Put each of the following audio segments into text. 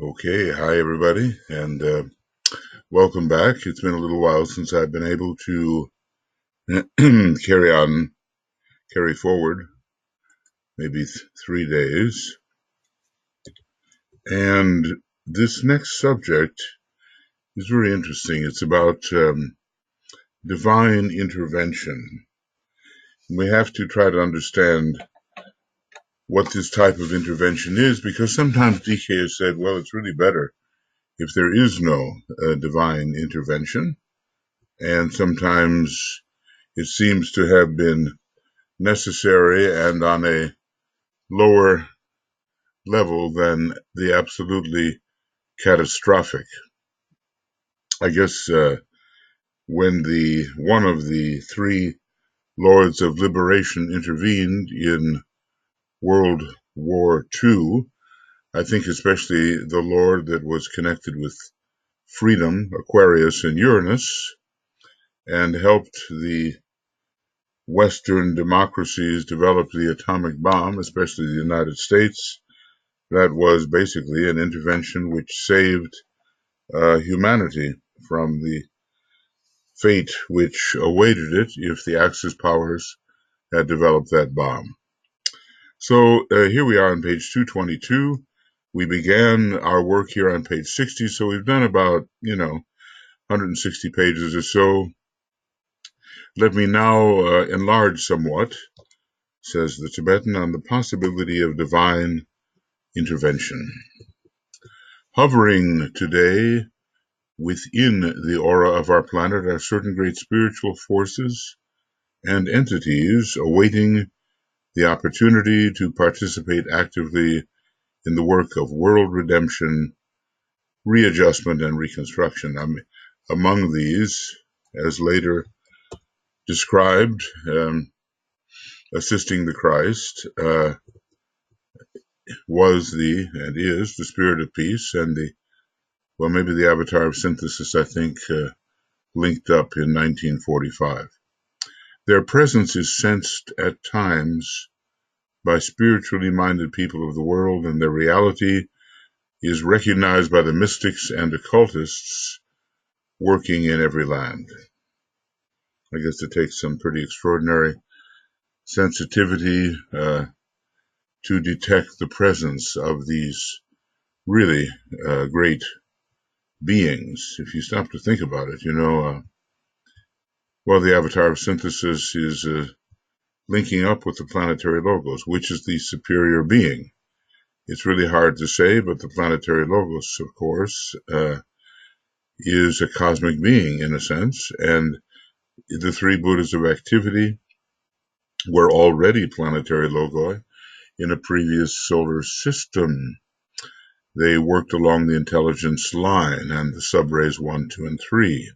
Okay, hi everybody, and welcome back. It's been a little while since I've been able to carry forward, maybe 3 days. And this next subject is very interesting. It's about divine intervention. We have to try to understand what this type of intervention is, because sometimes DK has said, well, it's really better if there is no divine intervention, and sometimes it seems to have been necessary and on a lower level than the absolutely catastrophic. I guess when the one of the three lords of liberation intervened in World War II, I think especially the lord that was connected with freedom, Aquarius and Uranus, and helped the Western democracies develop the atomic bomb, especially the United States. That was basically an intervention which saved humanity from the fate which awaited it if the Axis powers had developed that bomb. So here we are on page 222. We began our work here on page 60, so we've done about, 160 pages or so. Let me now enlarge somewhat, says the Tibetan, on the possibility of divine intervention. Hovering today within the aura of our planet are certain great spiritual forces and entities awaiting the opportunity to participate actively in the work of world redemption, readjustment, and reconstruction. Among these, as later described, assisting the Christ was and is the spirit of peace, and maybe the avatar of synthesis, I think, linked up in 1945. Their presence is sensed at times by spiritually minded people of the world, and their reality is recognized by the mystics and occultists working in every land. I guess it takes some pretty extraordinary sensitivity to detect the presence of these really great beings. If you stop to think about it, the avatar of synthesis is linking up with the planetary logos, which is the superior being. It's really hard to say, but the planetary logos, of course, is a cosmic being in a sense, and the three Buddhas of activity were already planetary logi in a previous solar system. They worked along the intelligence line and the subrays 1, 2, and 3.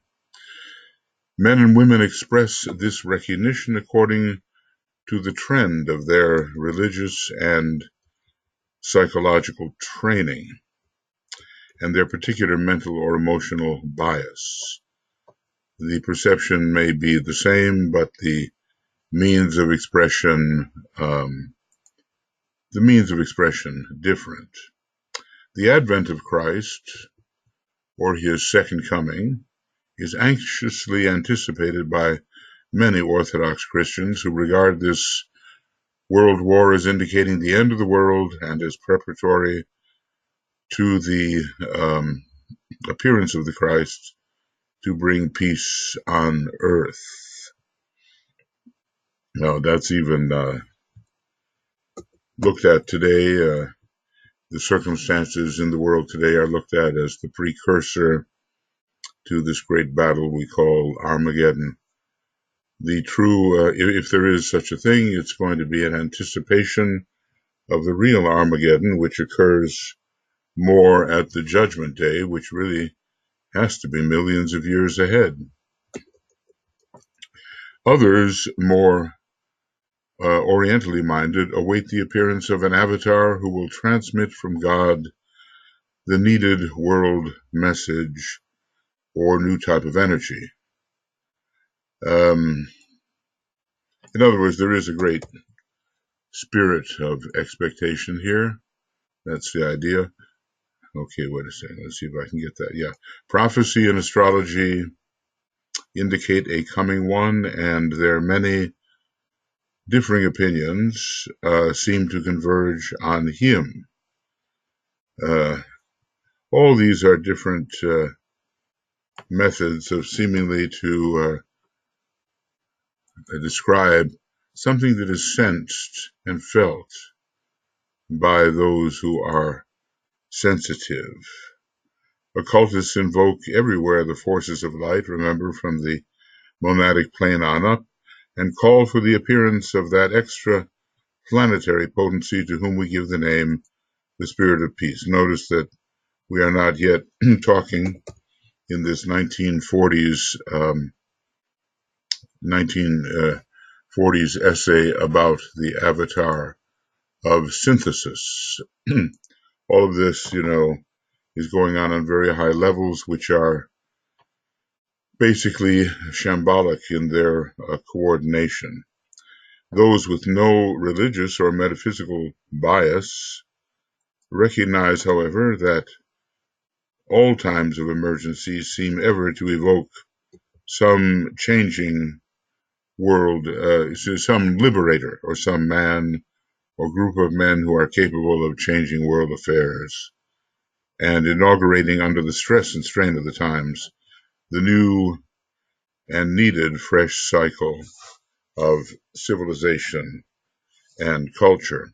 Men and women express this recognition according to the trend of their religious and psychological training and their particular mental or emotional bias. The perception may be the same, but the means of expression different. The advent of Christ, or his second coming, is anxiously anticipated by many Orthodox Christians who regard this world war as indicating the end of the world and as preparatory to the appearance of the Christ to bring peace on earth. Now, that's even looked at today. The circumstances in the world today are looked at as the precursor to this great battle we call Armageddon. The true, if there is such a thing, it's going to be an anticipation of the real Armageddon, which occurs more at the Judgment Day, which really has to be millions of years ahead. Others, more orientally minded, await the appearance of an avatar who will transmit from God the needed world message or new type of energy. In other words, there is a great spirit of expectation here. That's the idea. Okay, wait a second. Let's see if I can get that. Yeah. Prophecy and astrology indicate a coming one, and there are many differing opinions seem to converge on him. All these are different methods of seemingly to describe something that is sensed and felt by those who are sensitive. Occultists invoke everywhere the forces of light, remember, from the monadic plane on up, and call for the appearance of that extra planetary potency to whom we give the name the spirit of peace. Notice that we are not yet talking in this 1940s essay about the avatar of synthesis. All of this, is going on very high levels, which are basically shambolic in their coordination. Those with no religious or metaphysical bias recognize, however, that all times of emergency seem ever to evoke some changing world, some liberator or some man or group of men who are capable of changing world affairs and inaugurating under the stress and strain of the times the new and needed fresh cycle of civilization and culture.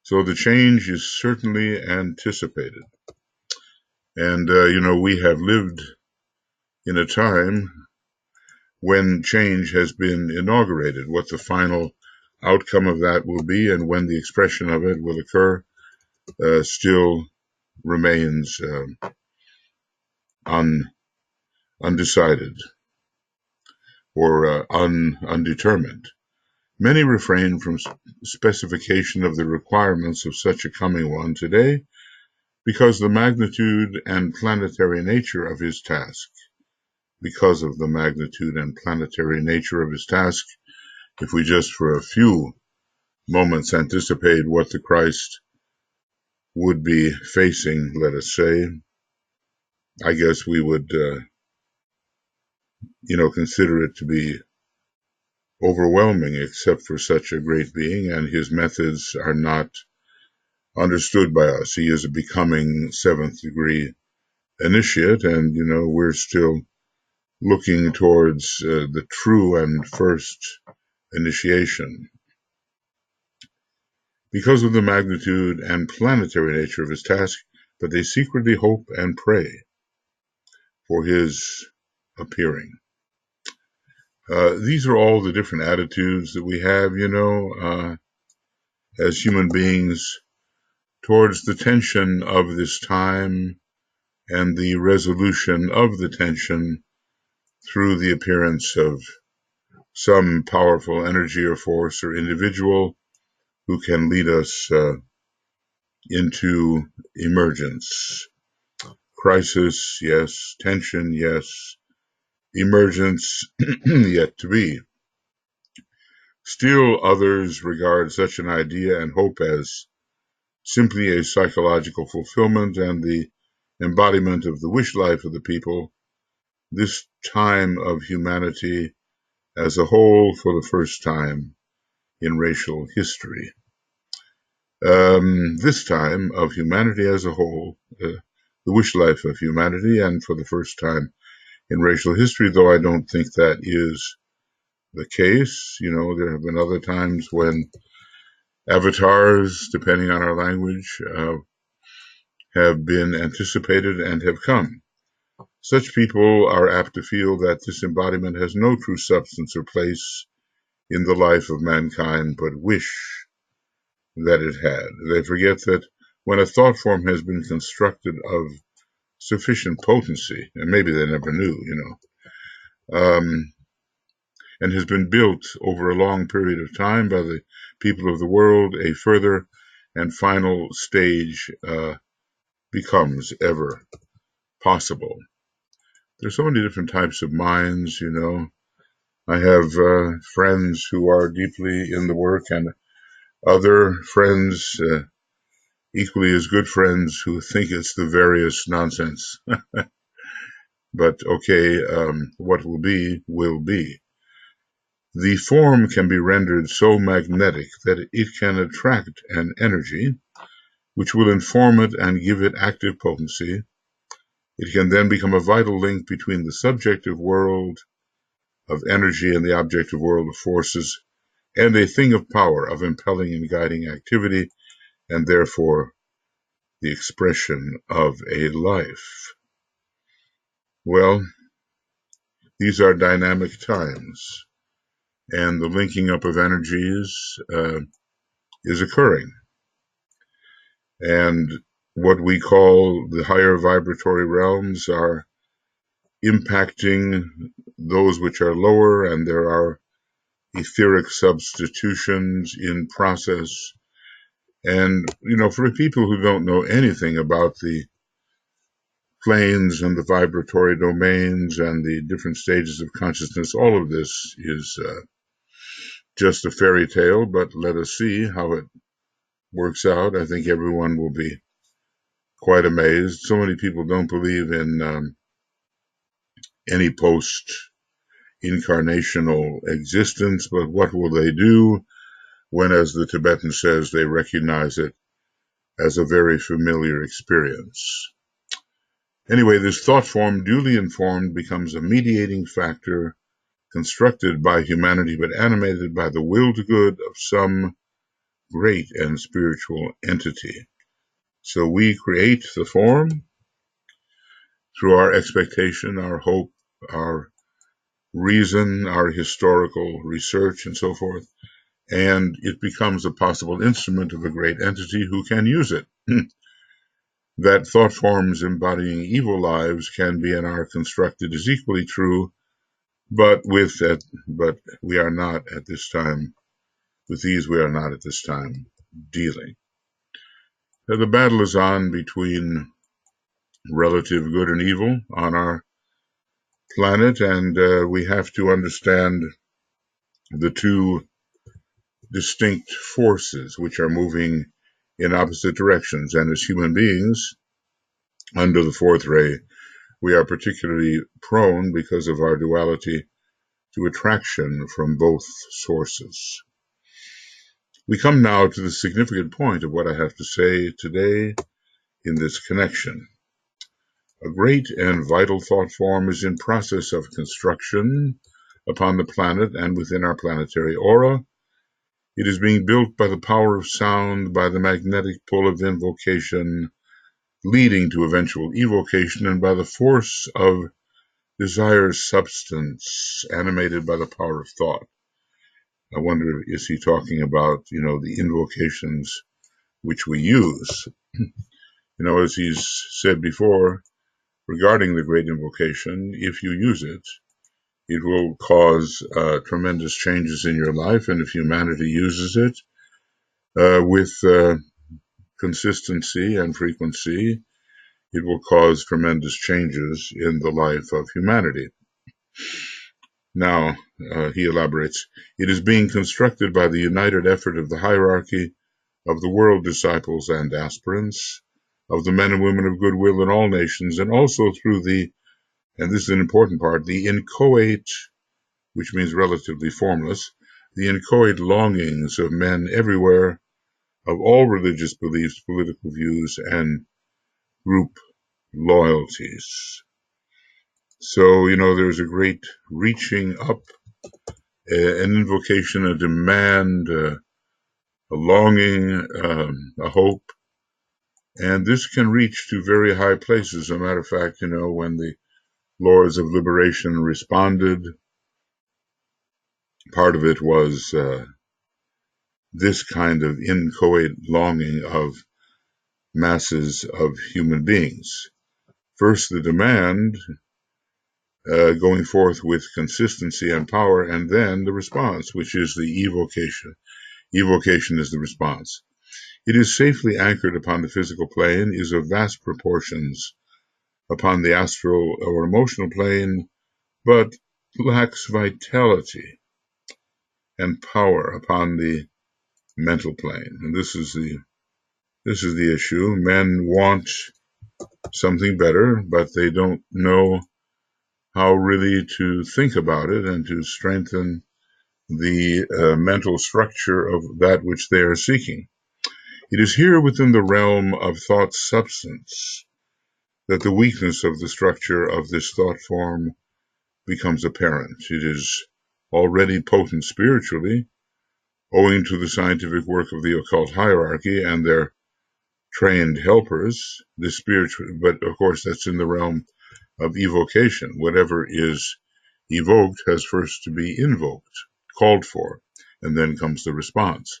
So the change is certainly anticipated. And, we have lived in a time when change has been inaugurated. What the final outcome of that will be and when the expression of it will occur still remains undecided or undetermined. Many refrain from specification of the requirements of such a coming one today because the magnitude and planetary nature of his task. Because of the magnitude and planetary nature of his task, if we just for a few moments anticipate what the Christ would be facing, let us say, I guess we would, consider it to be overwhelming, except for such a great being, and his methods are not understood by us. He is a becoming seventh degree initiate, and, we're still looking towards the true and first initiation. Because of the magnitude and planetary nature of his task, but they secretly hope and pray for his appearing. These are all the different attitudes that we have, as human beings towards the tension of this time and the resolution of the tension through the appearance of some powerful energy or force or individual who can lead us into emergence. Crisis, yes. Tension, yes. Emergence, yet to be. Still others regard such an idea and hope as simply a psychological fulfillment and the embodiment of the wish life of the people, this time of humanity as a whole for the first time in racial history. This time of humanity as a whole, the wish life of humanity, and for the first time in racial history, though I don't think that is the case. There have been other times when avatars, depending on our language, have been anticipated and have come. Such people are apt to feel that this embodiment has no true substance or place in the life of mankind, but wish that it had. They forget that when a thought form has been constructed of sufficient potency, and maybe they never knew, and has been built over a long period of time by the people of the world, a further and final stage becomes ever possible. There's so many different types of minds, I have friends who are deeply in the work and other friends equally as good friends who think it's the veriest nonsense. But okay, what will be, will be. The form can be rendered so magnetic that it can attract an energy which will inform it and give it active potency. It can then become a vital link between the subjective world of energy and the objective world of forces, and a thing of power, of impelling and guiding activity, and therefore the expression of a life. Well, these are dynamic times, and the linking up of energies is occurring. And what we call the higher vibratory realms are impacting those which are lower, and there are etheric substitutions in process. And, for people who don't know anything about the planes and the vibratory domains and the different stages of consciousness, all of this is just a fairy tale, but let us see how it works out. I think everyone will be quite amazed. So many people don't believe in any post-incarnational existence, but what will they do when, as the Tibetan says, they recognize it as a very familiar experience? Anyway, this thought form, duly informed, becomes a mediating factor constructed by humanity but animated by the will to good of some great and spiritual entity. So we create the form through our expectation, our hope, our reason, our historical research, and so forth, and it becomes a possible instrument of a great entity who can use it. That thought forms embodying evil lives can be and are constructed is equally true, but we are not at this time, with these we are not at this time dealing. So the battle is on between relative good and evil on our planet, and we have to understand the two distinct forces which are moving in opposite directions. And as human beings, under the fourth ray, we are particularly prone, because of our duality, to attraction from both sources. We come now to the significant point of what I have to say today in this connection. A great and vital thought form is in process of construction upon the planet and within our planetary aura. It is being built by the power of sound, by the magnetic pull of invocation, leading to eventual evocation, and by the force of desire's substance, animated by the power of thought. I wonder, is he talking about, the invocations which we use? As he's said before, regarding the great invocation, if you use it, it will cause tremendous changes in your life, and if humanity uses it with consistency and frequency, it will cause tremendous changes in the life of humanity. Now, he elaborates, it is being constructed by the united effort of the hierarchy of the world disciples and aspirants, of the men and women of goodwill in all nations, and also through the, and this is an important part, the inchoate, which means relatively formless, the inchoate longings of men everywhere, of all religious beliefs, political views, and group loyalties. So, there's a great reaching up, an invocation, a demand, a longing, a hope, and this can reach to very high places. As a matter of fact, when the Lords of Liberation responded, part of it was this kind of inchoate longing of masses of human beings. First, the demand, going forth with consistency and power, and then the response, which is the evocation. Evocation is the response. It is safely anchored upon the physical plane, is of vast proportions upon the astral or emotional plane, but lacks vitality and power upon the mental plane. And this is the This is the issue. Men want something better, but they don't know how really to think about it and to strengthen the mental structure of that which they are seeking. It is here within the realm of thought substance that the weakness of the structure of this thought form becomes apparent. It is already potent spiritually, owing to the scientific work of the occult hierarchy and their trained helpers, the spiritual, but of course that's in the realm of evocation. Whatever is evoked has first to be invoked, called for, and then comes the response.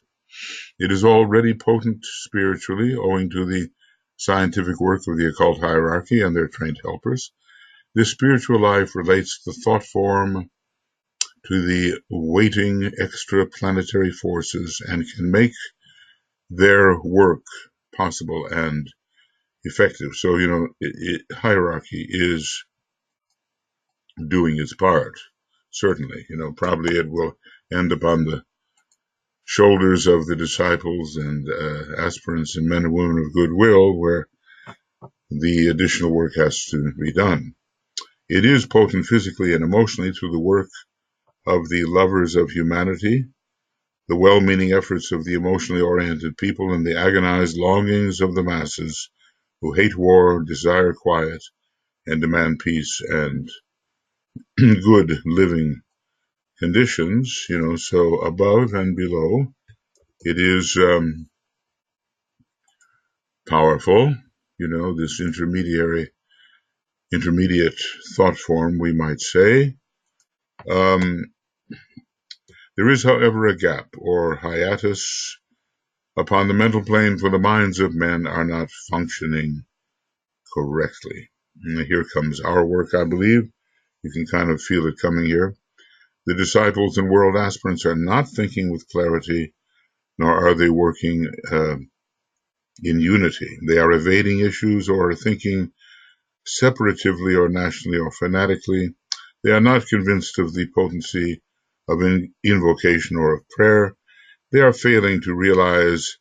It is already potent spiritually, owing to the scientific work of the occult hierarchy and their trained helpers. This spiritual life relates the thought form to the waiting extraplanetary forces and can make their work possible and effective. So, hierarchy is doing its part, certainly. Probably it will end up on the shoulders of the disciples and aspirants and men and women of goodwill, where the additional work has to be done. It is potent physically and emotionally through the work of the lovers of humanity, the well-meaning efforts of the emotionally oriented people, and the agonized longings of the masses who hate war, desire quiet, and demand peace and good living conditions. So above and below, it is powerful. This intermediate thought form, we might say. There is, however, a gap or hiatus upon the mental plane, for the minds of men are not functioning correctly. And here comes our work, I believe. You can kind of feel it coming here. The disciples and world aspirants are not thinking with clarity, nor are they working in unity. They are evading issues or thinking separatively or nationally or fanatically. They are not convinced of the potency of invocation or of prayer. They are failing to realize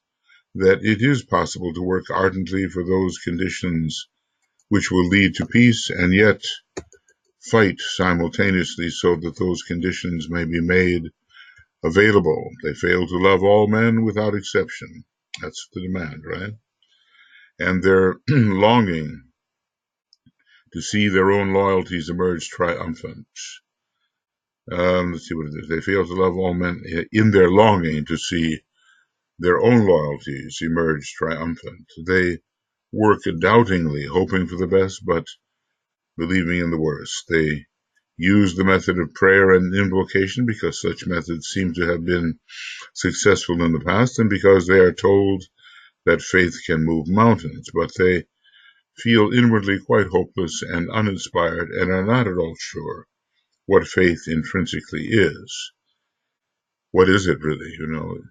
that it is possible to work ardently for those conditions which will lead to peace, and yet fight simultaneously so that those conditions may be made available. They fail to love all men without exception. That's the demand, right? And their longing to see their own loyalties emerge triumphant. Let's see what it is. They fail to love all men in their longing to see their own loyalties emerge triumphant. They work doubtingly, hoping for the best, but believing in the worst. They use the method of prayer and invocation because such methods seem to have been successful in the past, and because they are told that faith can move mountains, but they feel inwardly quite hopeless and uninspired and are not at all sure what faith intrinsically is. What is it really?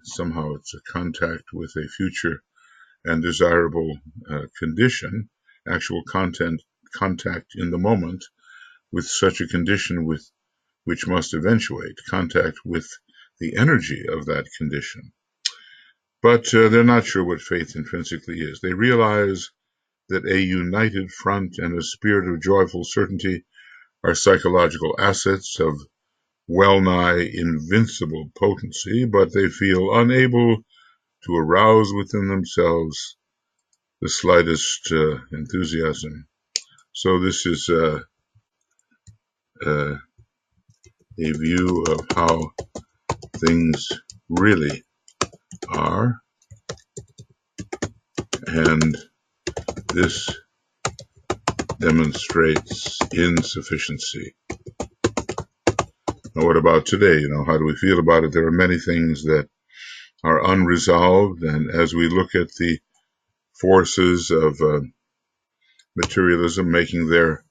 Somehow it's a contact with a future and desirable condition, actual contact in the moment with such a condition which must eventuate, contact with the energy of that condition. But they're not sure what faith intrinsically is. They realize that a united front and a spirit of joyful certainty are psychological assets of well-nigh invincible potency, but they feel unable to arouse within themselves the slightest enthusiasm. So this is a view of how things really are, and this demonstrates insufficiency. Now, what about today? How do we feel about it? There are many things that are unresolved, and as we look at the forces of materialism making their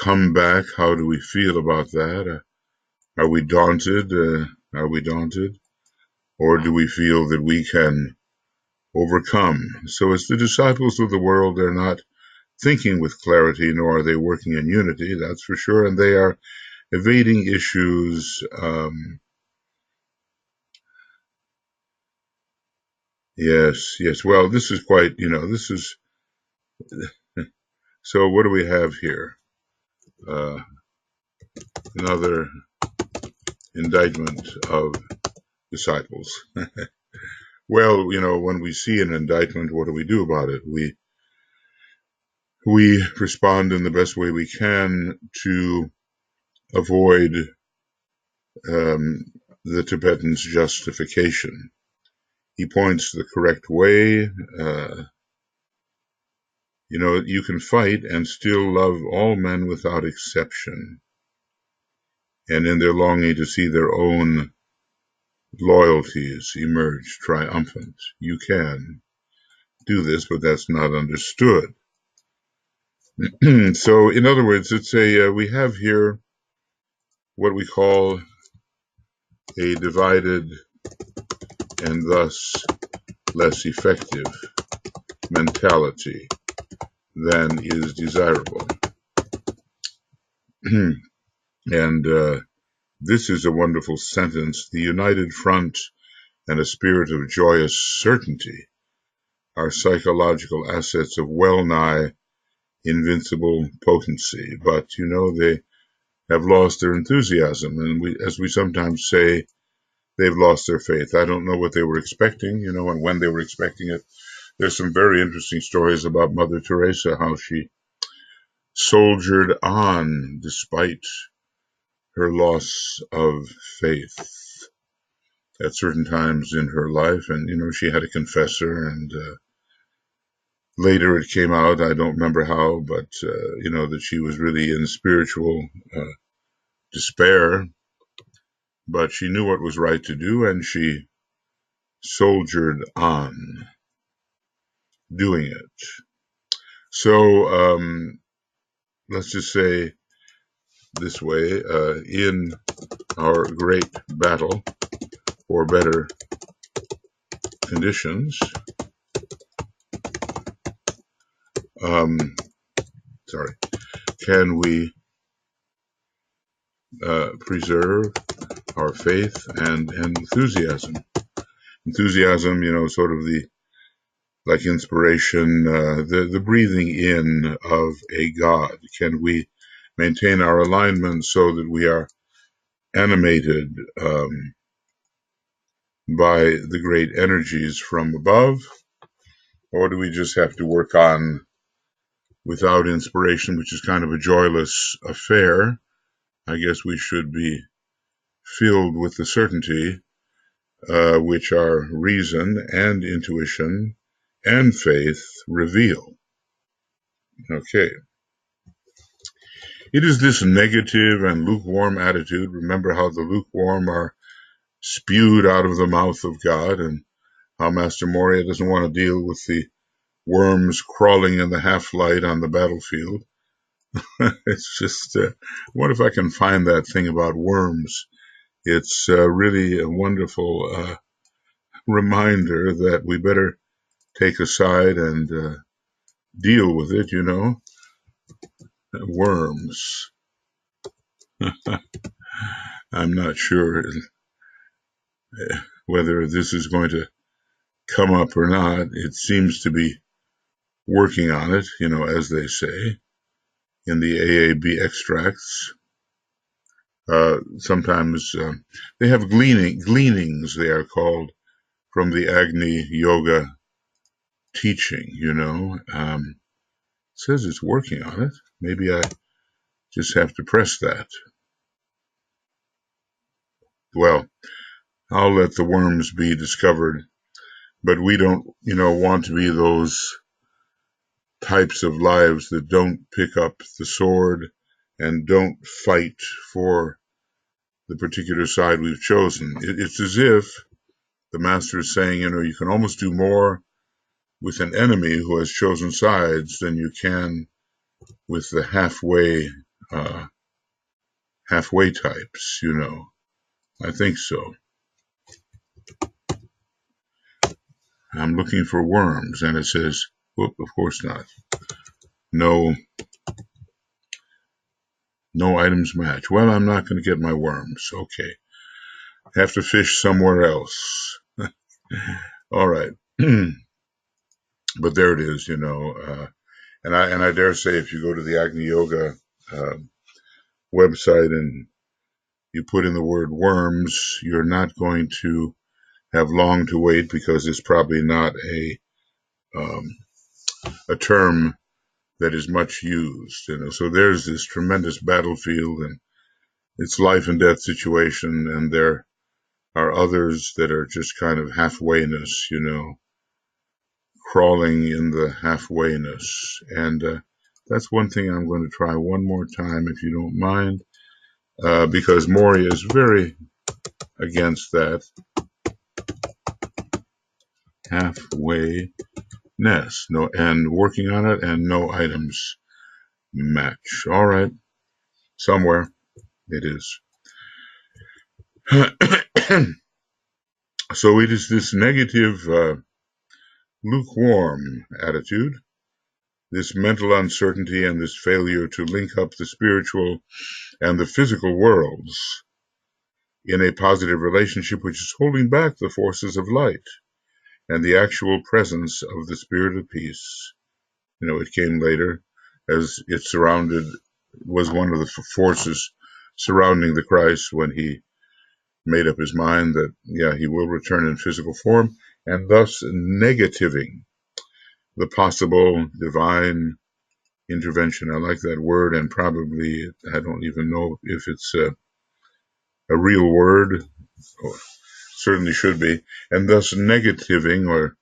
comeback, how do we feel about that? Are we daunted? Or do we feel that we can overcome? So as the disciples of the world, they're not thinking with clarity, nor are they working in unity, that's for sure, and they are evading issues Yes, yes. Well, this is quite, this is, so what do we have here? Uh, Another indictment of disciples. Well, when we see an indictment, what do we do about it? We respond in the best way we can to avoid um, the Tibetan's justification. He points the correct way. You can fight and still love all men without exception. And in their longing to see their own loyalties emerge triumphant, you can do this, but that's not understood. So, in other words, we have here what we call a divided and thus less effective mentality than is desirable. And this is a wonderful sentence. The united front and a spirit of joyous certainty are psychological assets of well-nigh invincible potency. But, they have lost their enthusiasm. And as we sometimes say, they've lost their faith. I don't know what they were expecting, and when they were expecting it. There's some very interesting stories about Mother Teresa, how she soldiered on despite her loss of faith at certain times in her life. And, she had a confessor, and later it came out, I don't remember how, but, that she was really in spiritual despair. But she knew what was right to do, and she soldiered on doing it. So let's just say this way, in our great battle for better conditions, can we preserve our faith and enthusiasm? Enthusiasm, sort of like inspiration, the breathing in of a God. Can we maintain our alignment so that we are animated by the great energies from above? Or do we just have to work on without inspiration, which is kind of a joyless affair? I guess we should be filled with the certainty which our reason and intuition and faith reveal. Okay. It is this negative and lukewarm attitude. Remember how the lukewarm are spewed out of the mouth of God, and how Master Moria doesn't want to deal with the worms crawling in the half-light on the battlefield. It's just, I wonder if I can find that thing about worms. It's really a wonderful reminder that we better take a side and deal with it, Worms. I'm not sure whether this is going to come up or not. It seems to be working on it, as they say in the AAB extracts. Sometimes they have gleanings, they are called, from the Agni Yoga teaching, It says it's working on it. Maybe I just have to press that. Well, I'll let the worms be discovered, but we don't, want to be those types of lives that don't pick up the sword and don't fight for the particular side we've chosen. It's as if the master is saying, you can almost do more with an enemy who has chosen sides than you can with the halfway types, I think so. I'm looking for worms, and it says, whoop, of course not. No items match. Well, I'm not going to get my worms. Okay. Have to fish somewhere else. All right. But there it is, you know. And I dare say, if you go to the Agni Yoga uh, website and you put in the word worms, you're not going to have long to wait, because it's probably not a term that is much used. You know, so there's this tremendous battlefield, and it's life and death situation, and there are others that are just kind of halfwayness, you know, crawling in the halfwayness. And that's one thing I'm going to try one more time, if you don't mind, because Maury is very against that halfwayness. No, and working on it, and no items match. All right, somewhere it is. So it is this negative, lukewarm attitude, this mental uncertainty, and this failure to link up the spiritual and the physical worlds in a positive relationship, which is holding back the forces of light and the actual presence of the spirit of peace. You know, it came later, as it was one of the forces surrounding the Christ when he made up his mind that, yeah, he will return in physical form, and thus negativing the possible divine intervention. I like that word, and probably, I don't even know if it's a real word, or certainly should be, and thus negativing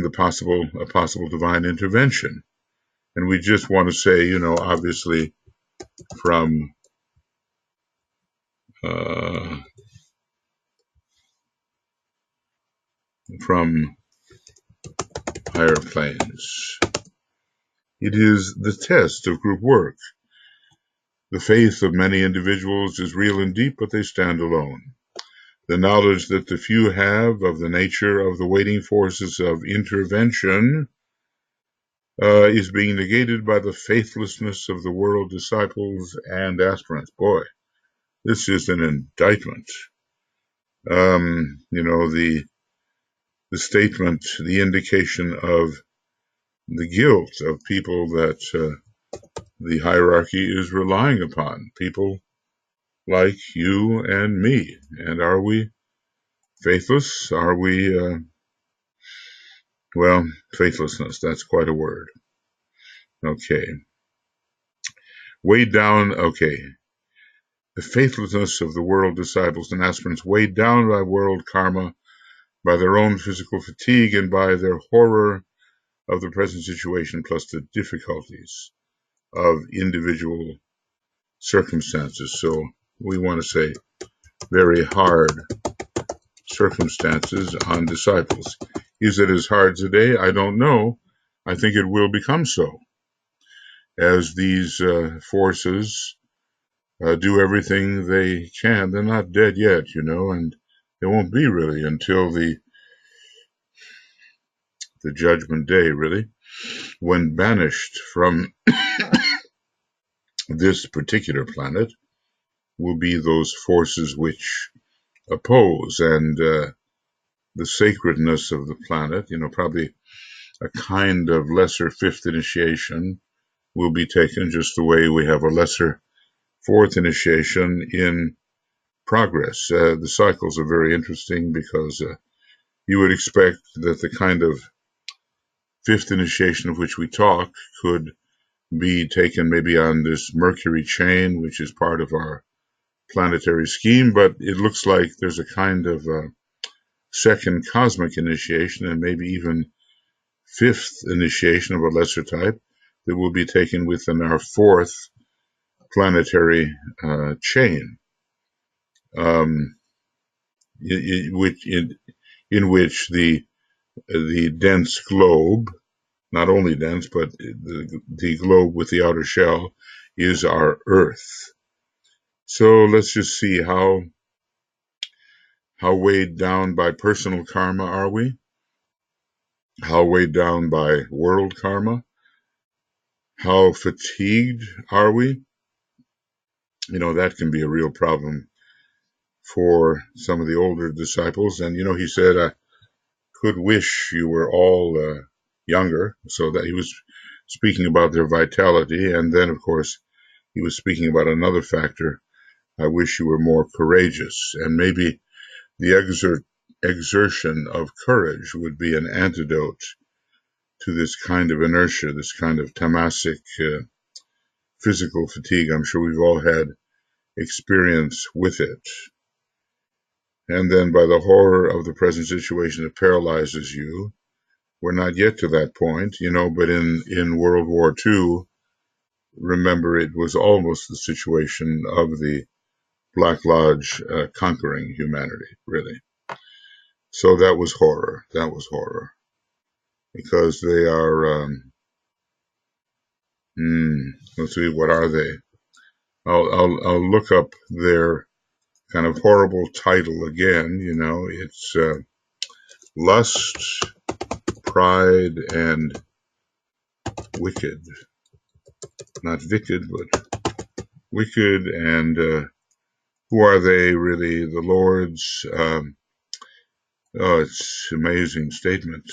a possible divine intervention. And we just want to say, you know, obviously from from higher planes. It is the test of group work. The faith of many individuals is real and deep, but they stand alone. The knowledge that the few have of the nature of the waiting forces of intervention is being negated by the faithlessness of the world disciples and aspirants. Boy, this is an indictment. You know, the statement, the indication of the guilt of people that the hierarchy is relying upon, people like you and me. And are we faithless? Are we, well, faithlessness, that's quite a word. Okay. Weighed down, okay. The faithlessness of the world disciples and aspirants, weighed down by world karma, by their own physical fatigue, and by their horror of the present situation, plus the difficulties of individual circumstances. So we want to say very hard circumstances on disciples. Is it as hard today? I don't know. I think it will become so as these forces do everything they can. They're not dead yet, you know, and they won't be really until the judgment day, really, when banished from this particular planet will be those forces which oppose, and the sacredness of the planet, you know, probably a kind of lesser fifth initiation will be taken, just the way we have a lesser fourth initiation in progress. The cycles are very interesting because you would expect that the kind of fifth initiation of which we talk could be taken maybe on this Mercury chain, which is part of our planetary scheme, but it looks like there's a kind of second cosmic initiation, and maybe even fifth initiation of a lesser type, that will be taken within our fourth planetary chain, in which the dense globe, not only dense, but the globe with the outer shell, is our Earth. So let's just see how weighed down by personal karma are we? How weighed down by world karma? How fatigued are we? You know, that can be a real problem for some of the older disciples. And, you know, he said, could wish you were all younger, so that he was speaking about their vitality. And then, of course, he was speaking about another factor. I wish you were more courageous. And maybe the exertion of courage would be an antidote to this kind of inertia, this kind of tamasic physical fatigue. I'm sure we've all had experience with it. And then by the horror of the present situation, it paralyzes you. We're not yet to that point, but in World War II, remember, it was almost the situation of the Black Lodge conquering humanity, really. So that was horror. That was horror. Because they are, let's see, what are they? I'll look up their kind of horrible title again. It's Lust, Pride, and Wicked. Not Wicked, but Wicked. And who are they really? The Lord's, it's amazing statement.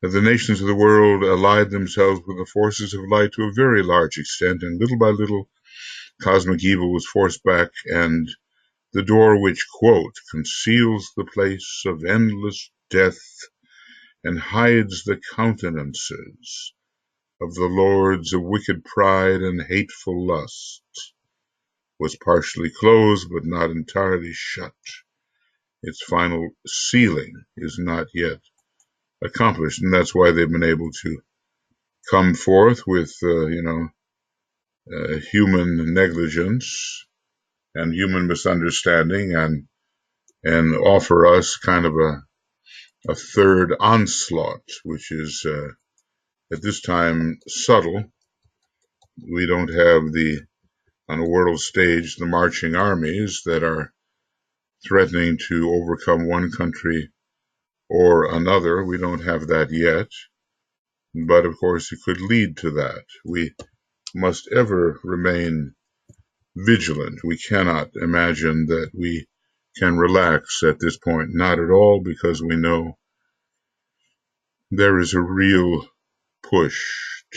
The nations of the world allied themselves with the forces of light to a very large extent, and little by little cosmic evil was forced back, and the door which, quote, conceals the place of endless death and hides the countenances of the lords of wicked pride and hateful lust, was partially closed but not entirely shut. Its final sealing is not yet accomplished, and that's why they've been able to come forth with, human negligence and human misunderstanding, and offer us kind of a third onslaught, which is at this time subtle. We don't have on a world stage, the marching armies that are threatening to overcome one country or another. We don't have that yet. But of course, it could lead to that. We must ever remain vigilant. We cannot imagine that we can relax at this point. Not at all, because we know there is a real push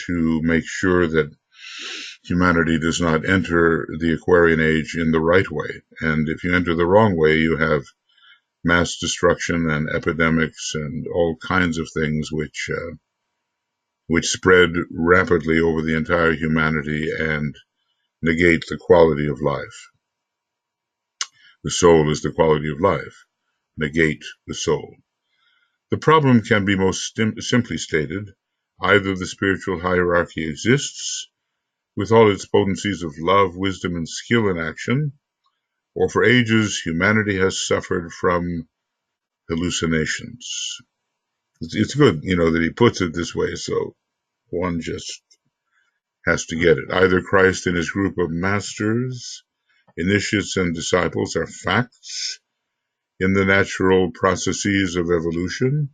to make sure that humanity does not enter the Aquarian age in the right way. And if you enter the wrong way, you have mass destruction and epidemics and all kinds of things which spread rapidly over the entire humanity and negate the quality of life. The soul is the quality of life. Negate the soul. The problem can be most simply stated. Either the spiritual hierarchy exists, with all its potencies of love, wisdom, and skill in action, or for ages humanity has suffered from hallucinations. It's good, that he puts it this way, so one just has to get it. Either Christ and his group of masters, initiates, and disciples are facts in the natural processes of evolution,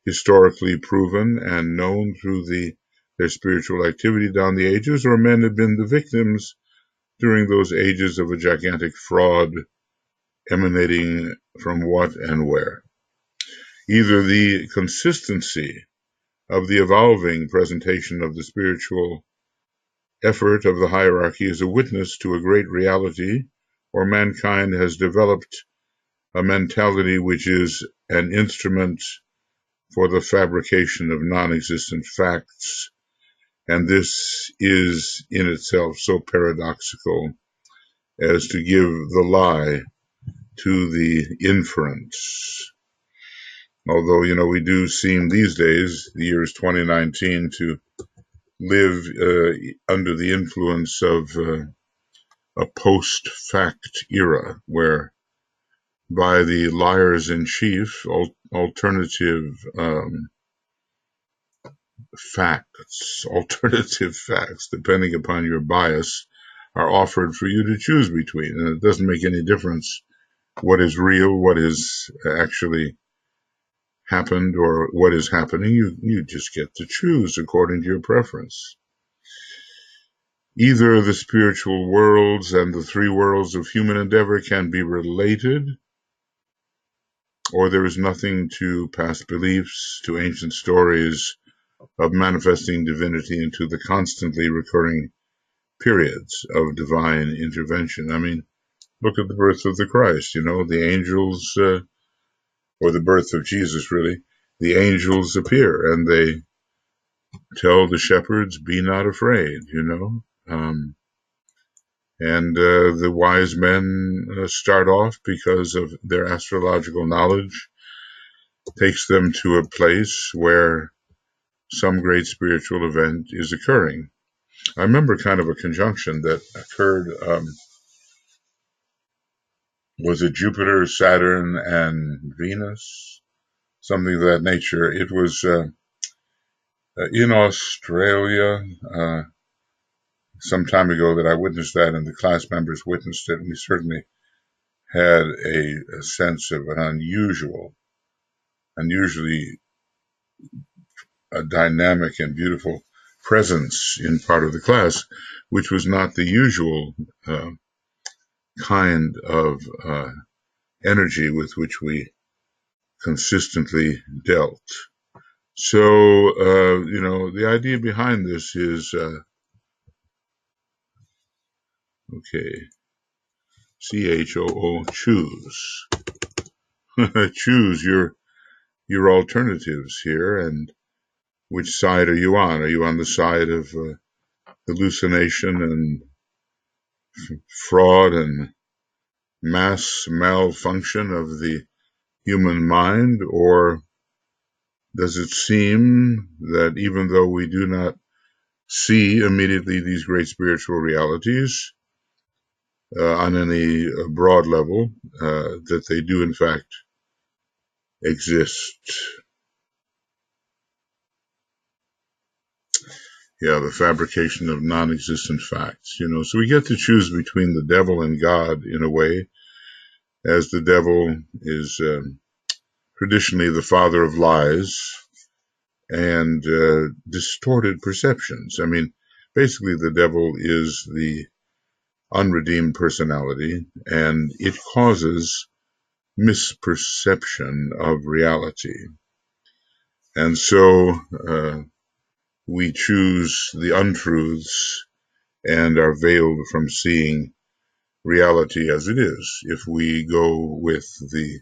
historically proven and known through their spiritual activity down the ages, or men have been the victims during those ages of a gigantic fraud emanating from what and where. Either the consistency of the evolving presentation of the spiritual effort of the hierarchy is a witness to a great reality, or mankind has developed a mentality which is an instrument for the fabrication of non-existent facts, and this is in itself so paradoxical as to give the lie to the inference. Although, we do seem these days, the year is 2019, to live under the influence of a post-fact era, where by the liars in chief, alternative facts, depending upon your bias, are offered for you to choose between. And it doesn't make any difference what is real, what is actually happened, or what is happening. You just get to choose according to your preference. Either the spiritual worlds and the three worlds of human endeavor can be related, or there is nothing to past beliefs, to ancient stories of manifesting divinity into the constantly recurring periods of divine intervention. I mean, look at the birth of the Christ, the angels, or the birth of Jesus, really. The angels appear and they tell the shepherds, be not afraid, and the wise men start off because of their astrological knowledge, takes them to a place where some great spiritual event is occurring. I remember kind of a conjunction that occurred, was it Jupiter, Saturn, and Venus? Something of that nature. It was in Australia some time ago that I witnessed that, and the class members witnessed it, and we certainly had a sense of an unusually dynamic and beautiful presence in part of the class, which was not the usual kind of energy with which we consistently dealt. So, the idea behind this is, CHOO, choose. Choose your alternatives here, and which side are you on? Are you on the side of hallucination and fraud and mass malfunction of the human mind, or does it seem that even though we do not see immediately these great spiritual realities on any broad level, that they do in fact exist? Yeah, the fabrication of non-existent facts, So we get to choose between the devil and God in a way, as the devil is traditionally the father of lies and distorted perceptions. I mean, basically the devil is the unredeemed personality, and it causes misperception of reality. And so we choose the untruths and are veiled from seeing reality as it is. If we go with the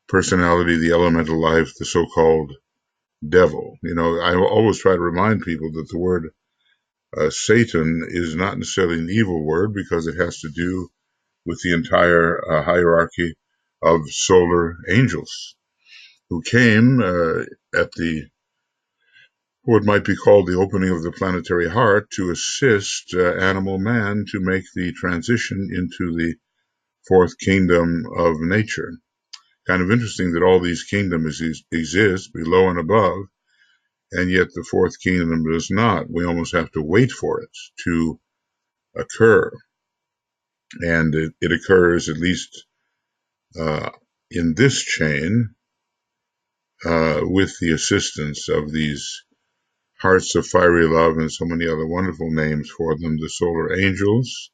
personality, the elemental life, the so-called devil, I always try to remind people that the word Satan is not necessarily an evil word, because it has to do with the entire hierarchy of solar angels who came at what might be called the opening of the planetary heart to assist animal man to make the transition into the fourth kingdom of nature. Kind of interesting that all these kingdoms exist below and above, and yet the fourth kingdom does not. We almost have to wait for it to occur. And it occurs, at least in this chain, with the assistance of these hearts of fiery love and so many other wonderful names for them, the solar angels.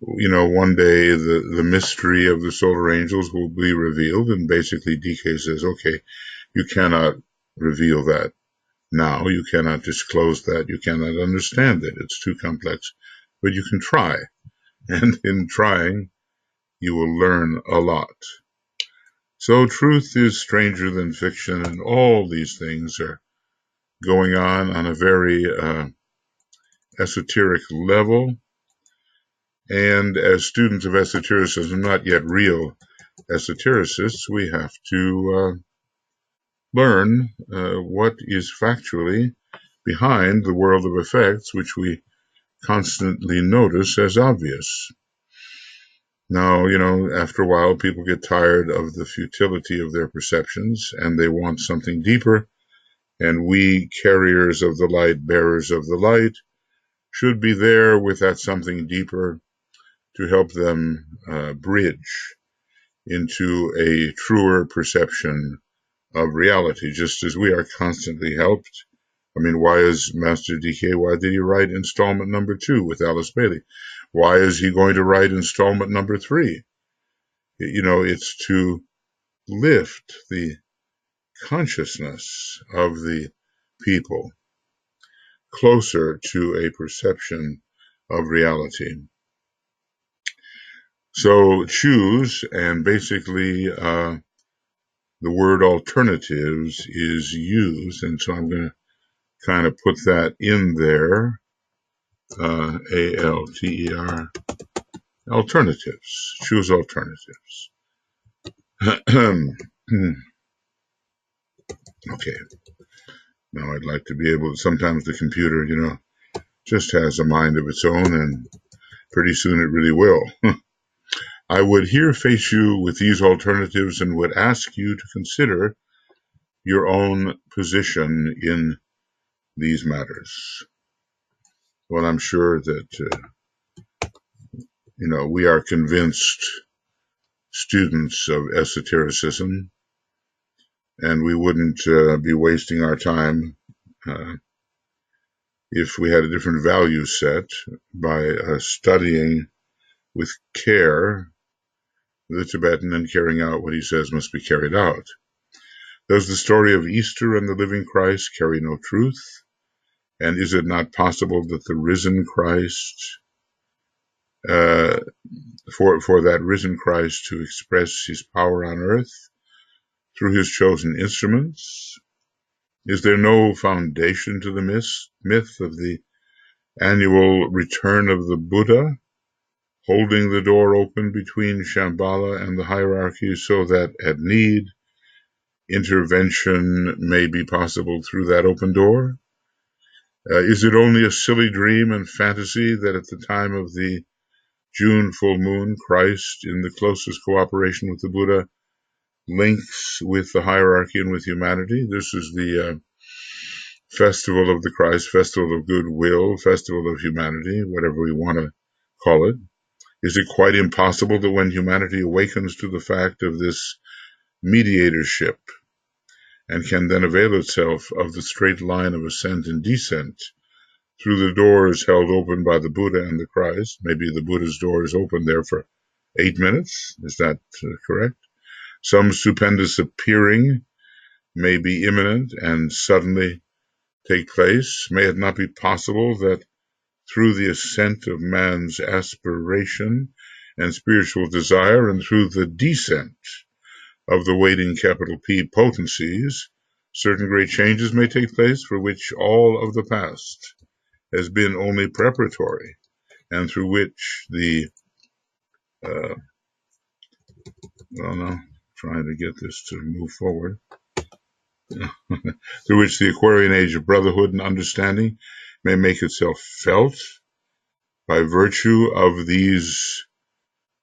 One day the mystery of the solar angels will be revealed, and basically DK says, okay, you cannot reveal that now, you cannot disclose that, you cannot understand it, it's too complex, but you can try, and in trying, you will learn a lot. So truth is stranger than fiction, and all these things are going on a very esoteric level. And as students of esotericism, not yet real esotericists, we have to learn what is factually behind the world of effects, which we constantly notice as obvious. Now, after a while, people get tired of the futility of their perceptions, and they want something deeper, and we, carriers of the light, bearers of the light, should be there with that something deeper to help them bridge into a truer perception of reality, just as we are constantly helped. I mean, why is Master DK, why did he write installment number 2 with Alice Bailey? Why is he going to write installment number 3? It's to lift the consciousness of the people closer to a perception of reality. So choose, and basically the word alternatives is used, and so I'm going to kind of put that in there, A-L-T-E-R, alternatives, choose alternatives. Okay, now I'd like to be able to, sometimes the computer, just has a mind of its own, and pretty soon it really will. I would here face you with these alternatives and would ask you to consider your own position in these matters. Well, I'm sure that, we are convinced students of esotericism, and we wouldn't be wasting our time if we had a different value set by studying with care the Tibetan and carrying out what he says must be carried out. Does the story of Easter and the living Christ carry no truth? And is it not possible that the risen Christ, for that risen Christ to express his power on earth through his chosen instruments? Is there no foundation to the myth of the annual return of the Buddha, holding the door open between Shambhala and the hierarchy so that, at need, intervention may be possible through that open door? Is it only a silly dream and fantasy that at the time of the June full moon, Christ, in the closest cooperation with the Buddha, links with the hierarchy and with humanity? This is the Festival of the Christ, Festival of Goodwill, Festival of Humanity, whatever we want to call it. Is it quite impossible that when humanity awakens to the fact of this mediatorship and can then avail itself of the straight line of ascent and descent through the doors held open by the Buddha and the Christ, maybe the Buddha's door is open there for 8 minutes, is that correct? Some stupendous appearing may be imminent and suddenly take place. May it not be possible that through the ascent of man's aspiration and spiritual desire, and through the descent of the waiting capital P potencies, certain great changes may take place for which all of the past has been only preparatory, and through which the trying to get this to move forward, through which the Aquarian age of brotherhood and understanding may make itself felt by virtue of these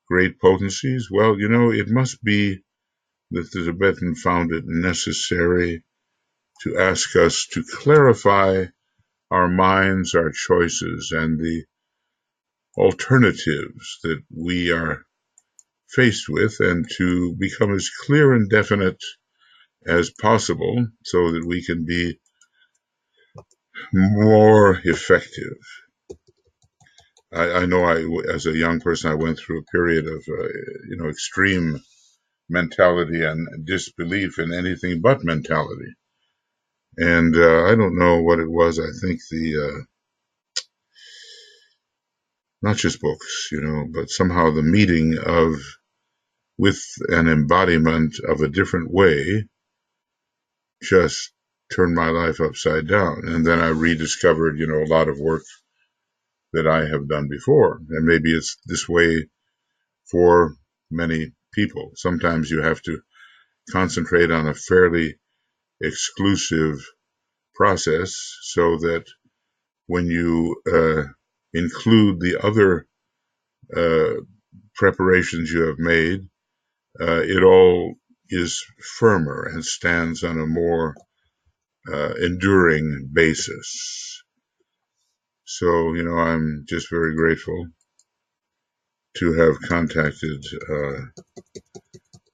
great potencies. Well, it must be that the Tibetan found it necessary to ask us to clarify our minds, our choices, and the alternatives that we are faced with, and to become as clear and definite as possible so that we can be more effective. I know as a young person, I went through a period of, extreme mentality and disbelief in anything but mentality. And I don't know what it was. I think not just books, but somehow the meeting with an embodiment of a different way just turned my life upside down. And then I rediscovered, a lot of work that I have done before. And maybe it's this way for many people. Sometimes you have to concentrate on a fairly exclusive process so that when you include the other preparations you have made, it all is firmer and stands on a more enduring basis. So, I'm just very grateful to have contacted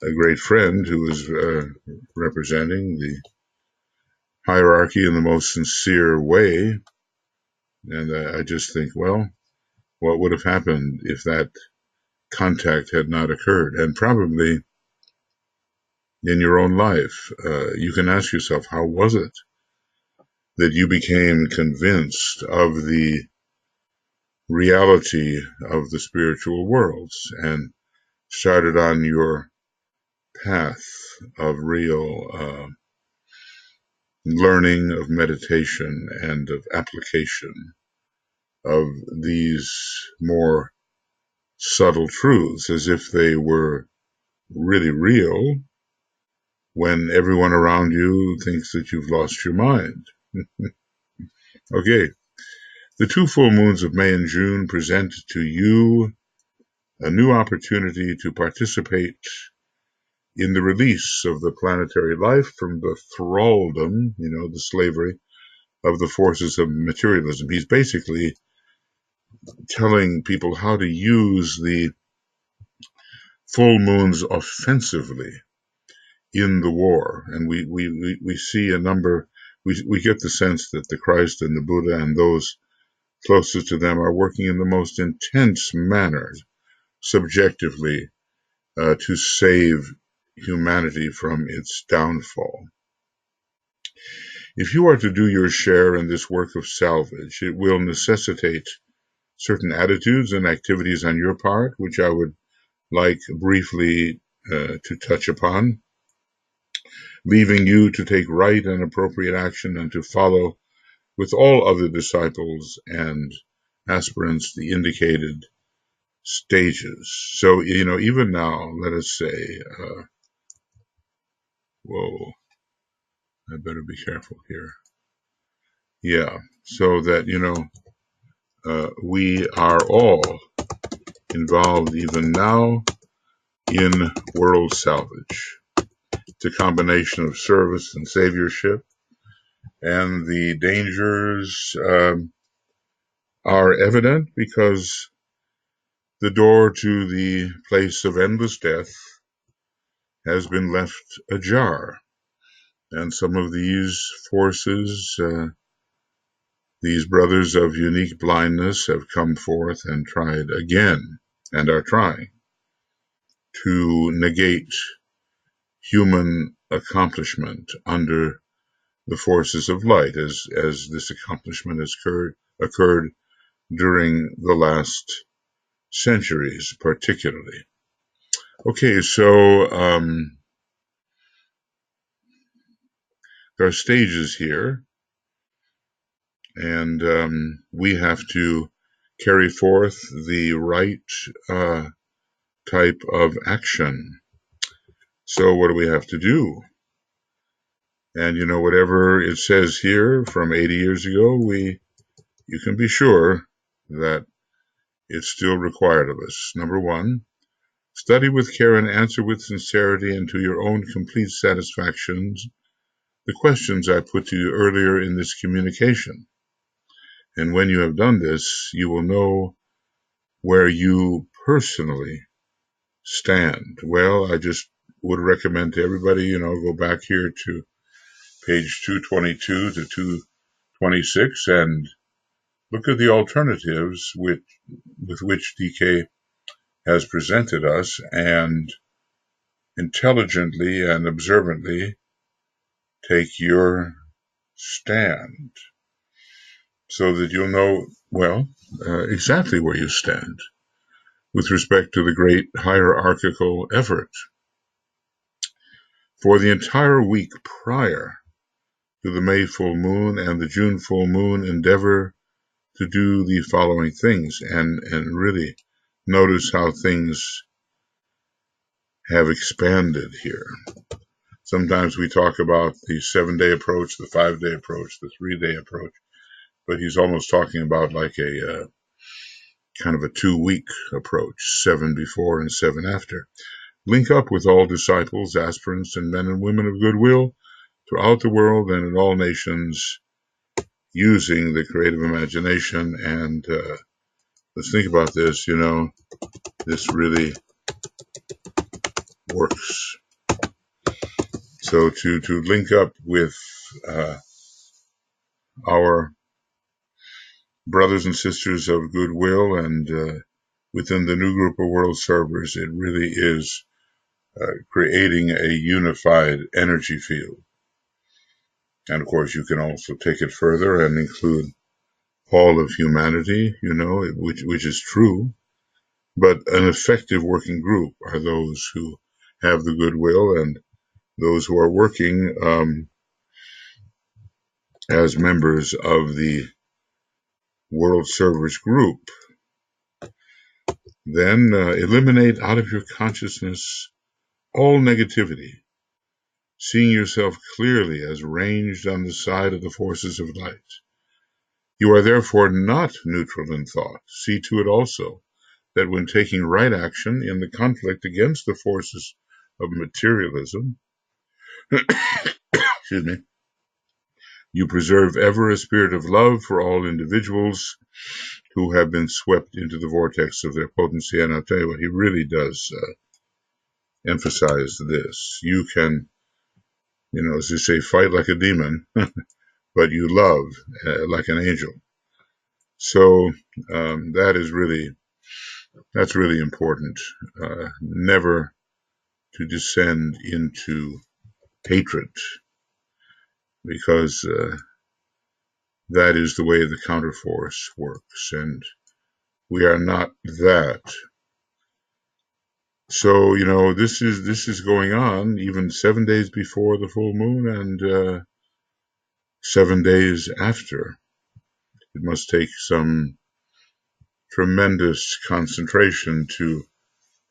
a great friend who is representing the hierarchy in the most sincere way. And I just think, well, what would have happened if that contact had not occurred? And probably in your own life. You can ask yourself, how was it that you became convinced of the reality of the spiritual worlds and started on your path of real learning, of meditation, and of application of these more subtle truths as if they were really real when everyone around you thinks that you've lost your mind. Okay, the two full moons of May and June present to you a new opportunity to participate in the release of the planetary life from the thraldom, the slavery of the forces of materialism. He's basically telling people how to use the full moons offensively in the war. And we see a number, we get the sense that the Christ and the Buddha and those closest to them are working in the most intense manner, subjectively, to save humanity from its downfall. If you are to do your share in this work of salvage, it will necessitate certain attitudes and activities on your part, which I would like briefly to touch upon, leaving you to take right and appropriate action and to follow with all other disciples and aspirants the indicated stages. So, even now, let us say, whoa, I better be careful here. Yeah, so that, we are all involved even now in world salvage. It's a combination of service and saviorship, and the dangers are evident because the door to the place of endless death has been left ajar. And some of these forces, these brothers of unique blindness, have come forth and tried again, and are trying to negate human accomplishment under the forces of light, as this accomplishment has occurred during the last centuries, particularly. Okay, so there are stages here, and we have to carry forth the right type of action. So what do we have to do? And whatever it says here from 80 years ago, you can be sure that it's still required of us. Number one, study with care and answer with sincerity and to your own complete satisfaction the questions I put to you earlier in this communication. And when you have done this, you will know where you personally stand. Well, I just would recommend to everybody, go back here to page 222 to 226 and look at the alternatives with which DK has presented us, and intelligently and observantly take your stand so that you'll know, well, exactly where you stand with respect to the great hierarchical effort. For the entire week prior to the May full moon and the June full moon, endeavor to do the following things and really notice how things have expanded here. Sometimes we talk about the 7-day approach, the 5-day approach, the 3-day approach, but he's almost talking about like a kind of a 2-week approach, 7 before and 7 after. Link up with all disciples, aspirants, and men and women of goodwill throughout the world and in all nations using the creative imagination. And let's think about this, this really works. So to link up with our brothers and sisters of goodwill and within the new group of world servers, it really is creating a unified energy field. And of course, you can also take it further and include all of humanity, which is true. But an effective working group are those who have the goodwill and those who are working as members of the World Servers Group. Then eliminate out of your consciousness all negativity, seeing yourself clearly as ranged on the side of the forces of light. You are therefore not neutral in thought. See to it also that when taking right action in the conflict against the forces of materialism, excuse me, you preserve ever a spirit of love for all individuals who have been swept into the vortex of their potency. And I'll tell you what, he really does emphasize this. You can, as they say, fight like a demon, but you love like an angel. So that's really important. Never to descend into hatred, because that is the way the counterforce works, and we are not that. So this is going on even 7 days before the full moon and 7 days after. It must take some tremendous concentration to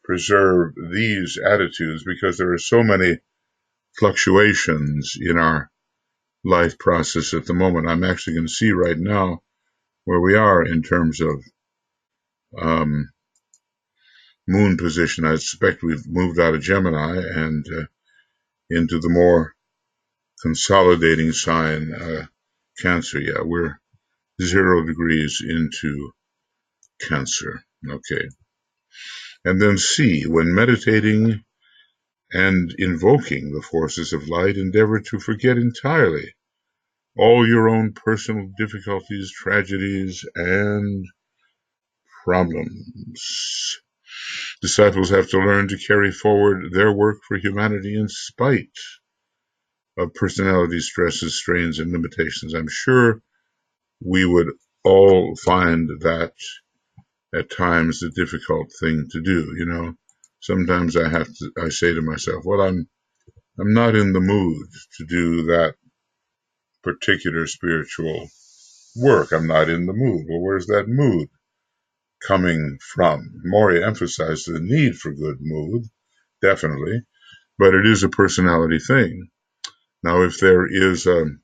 preserve these attitudes, because there are so many fluctuations in our life process at the moment. I'm actually going to see right now where we are in terms of moon position. I suspect we've moved out of Gemini and into the more consolidating sign, Cancer. Yeah, we're 0 degrees into Cancer. Okay. And then C, when meditating and invoking the forces of light, endeavor to forget entirely all your own personal difficulties, tragedies, and problems. Disciples have to learn to carry forward their work for humanity in spite of personality stresses, strains, and limitations. I'm sure we would all find that at times the difficult thing to do. Sometimes I say to myself, well, I'm not in the mood to do that particular spiritual work. I'm not in the mood. Well, where's that mood coming from? Maury emphasized the need for good mood, definitely, but it is a personality thing. Now, if there is a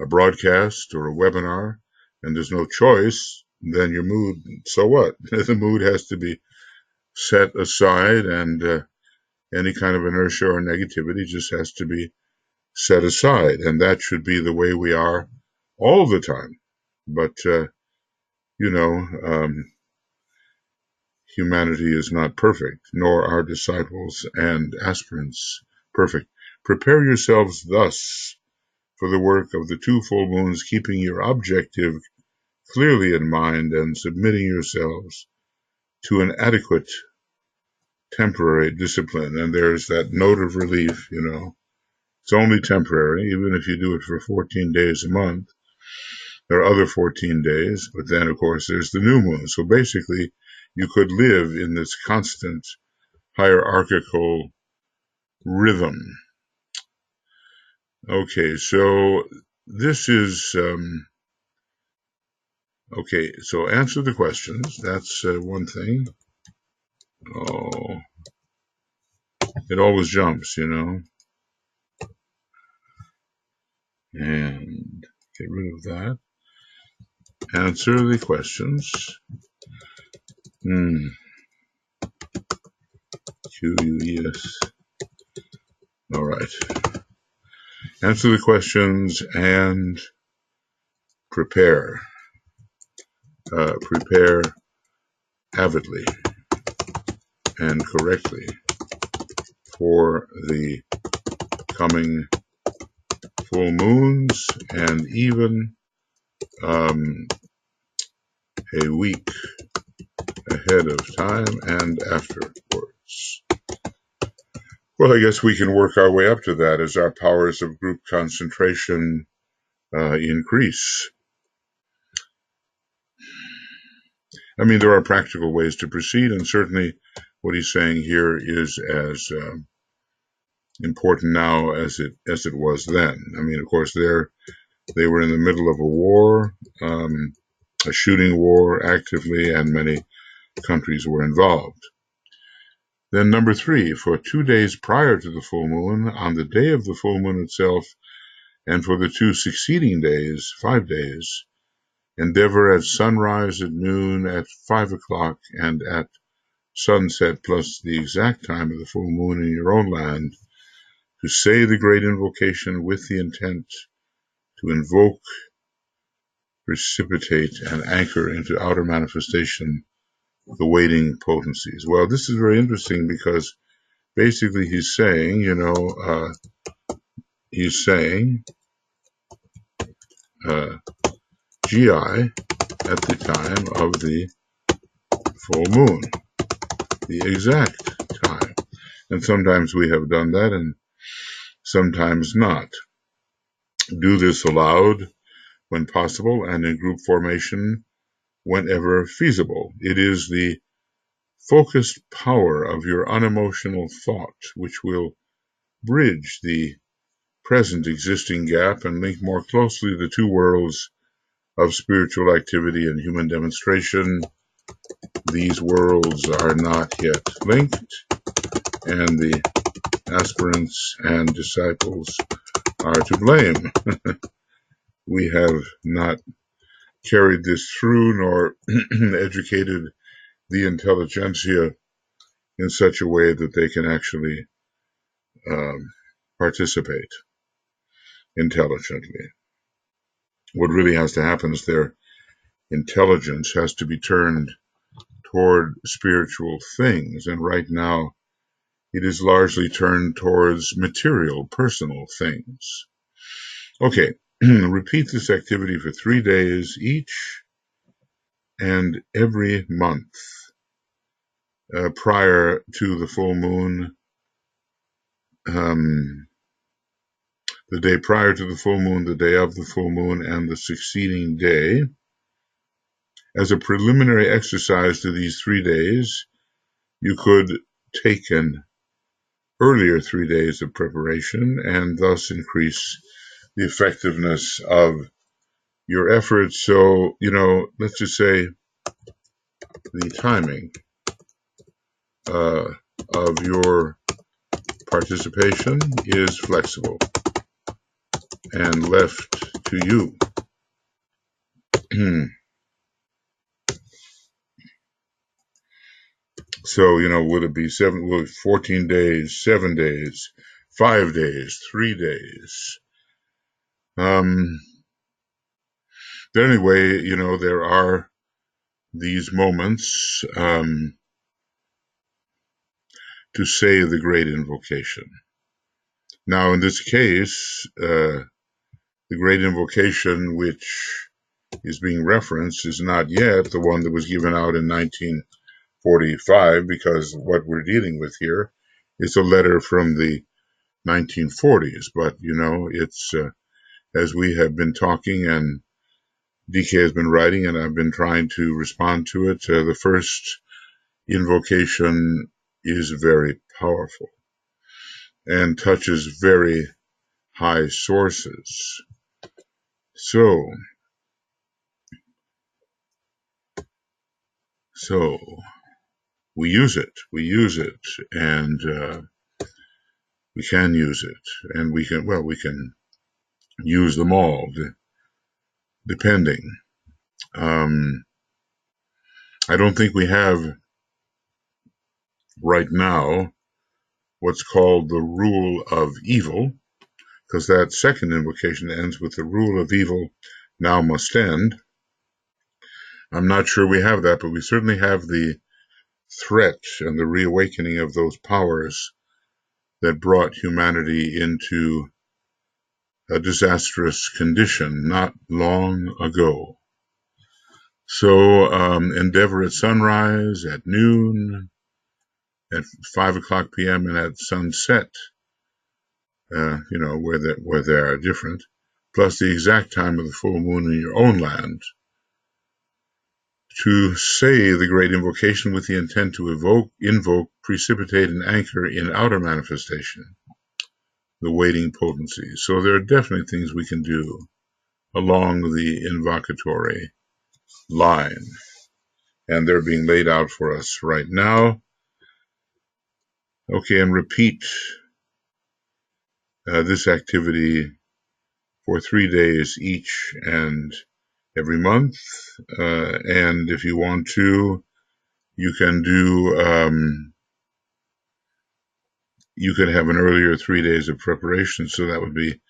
broadcast or a webinar and there's no choice, then your mood, so what? The mood has to be set aside, and any kind of inertia or negativity just has to be set aside, and that should be the way we are all the time. But humanity is not perfect, nor are disciples and aspirants perfect. Prepare yourselves thus for the work of the 2 full moons, keeping your objective clearly in mind and submitting yourselves to an adequate temporary discipline. And there's that note of relief, it's only temporary, even if you do it for 14 days a month. There are other 14 days, but then, of course, there's the new moon. So basically, you could live in this constant hierarchical rhythm. Okay, so this is, okay, so answer the questions. That's one thing. Oh, it always jumps, and get rid of that. Answer the questions. QUES. All right. Answer the questions and prepare. Prepare avidly and correctly for the coming full moons, and even a week ahead of time and afterwards. Well, I guess we can work our way up to that as our powers of group concentration increase. I mean, there are practical ways to proceed, and certainly what he's saying here is as important now as it was then. I mean, of course, they were in the middle of a war, a shooting war actively, and many countries were involved. Then number 3, for 2 days prior to the full moon, on the day of the full moon itself, and for the 2 succeeding days, 5 days, endeavor at sunrise, at noon, at 5 o'clock, and at sunset, plus the exact time of the full moon in your own land, to say the great invocation with the intent to invoke, precipitate, and anchor into outer manifestation the waiting potencies. Well, this is very interesting because basically he's saying, GI at the time of the full moon, the exact time. And sometimes we have done that and sometimes not. Do this aloud when possible and in group formation whenever feasible. It is the focused power of your unemotional thought which will bridge the present existing gap and link more closely the two worlds of spiritual activity and human demonstration. These worlds are not yet linked, and the aspirants and disciples are to blame. We have not carried this through nor educated the intelligentsia in such a way that they can actually participate intelligently. What really has to happen is their intelligence has to be turned toward spiritual things, and right now it is largely turned towards material, personal things. Okay, repeat this activity for 3 days each and every month prior to the full moon, the day prior to the full moon, the day of the full moon, and the succeeding day. As a preliminary exercise to these 3 days, you could take an earlier 3 days of preparation and thus increase the effectiveness of your efforts. So, let's just say the timing of your participation is flexible and left to you. So, would it be 14 days, 7 days, 5 days, 3 days? But anyway, there are these moments to say the great invocation. Now, in this case, the great invocation which is being referenced is not yet the one that was given out in 1945, because what we're dealing with here is a letter from the 1940s. But, it's as we have been talking and DK has been writing and I've been trying to respond to it, the first invocation is very powerful and touches very high sources. So we use it, and we can use it, and we can use them all, depending. I don't think we have right now what's called the rule of evil, because that second invocation ends with the rule of evil now must end. I'm not sure we have that, but we certainly have the threat and the reawakening of those powers that brought humanity into a disastrous condition not long ago. So endeavor at sunrise, at noon, at 5 o'clock p.m. and at sunset, where they are different, plus the exact time of the full moon in your own land, to say the great invocation with the intent to invoke, precipitate, and anchor in outer manifestation, the waiting potency. So there are definitely things we can do along the invocatory line, and they're being laid out for us right now. Okay, and repeat this activity for 3 days each and every month. And if you want to, you can you could have an earlier 3 days of preparation, so that would be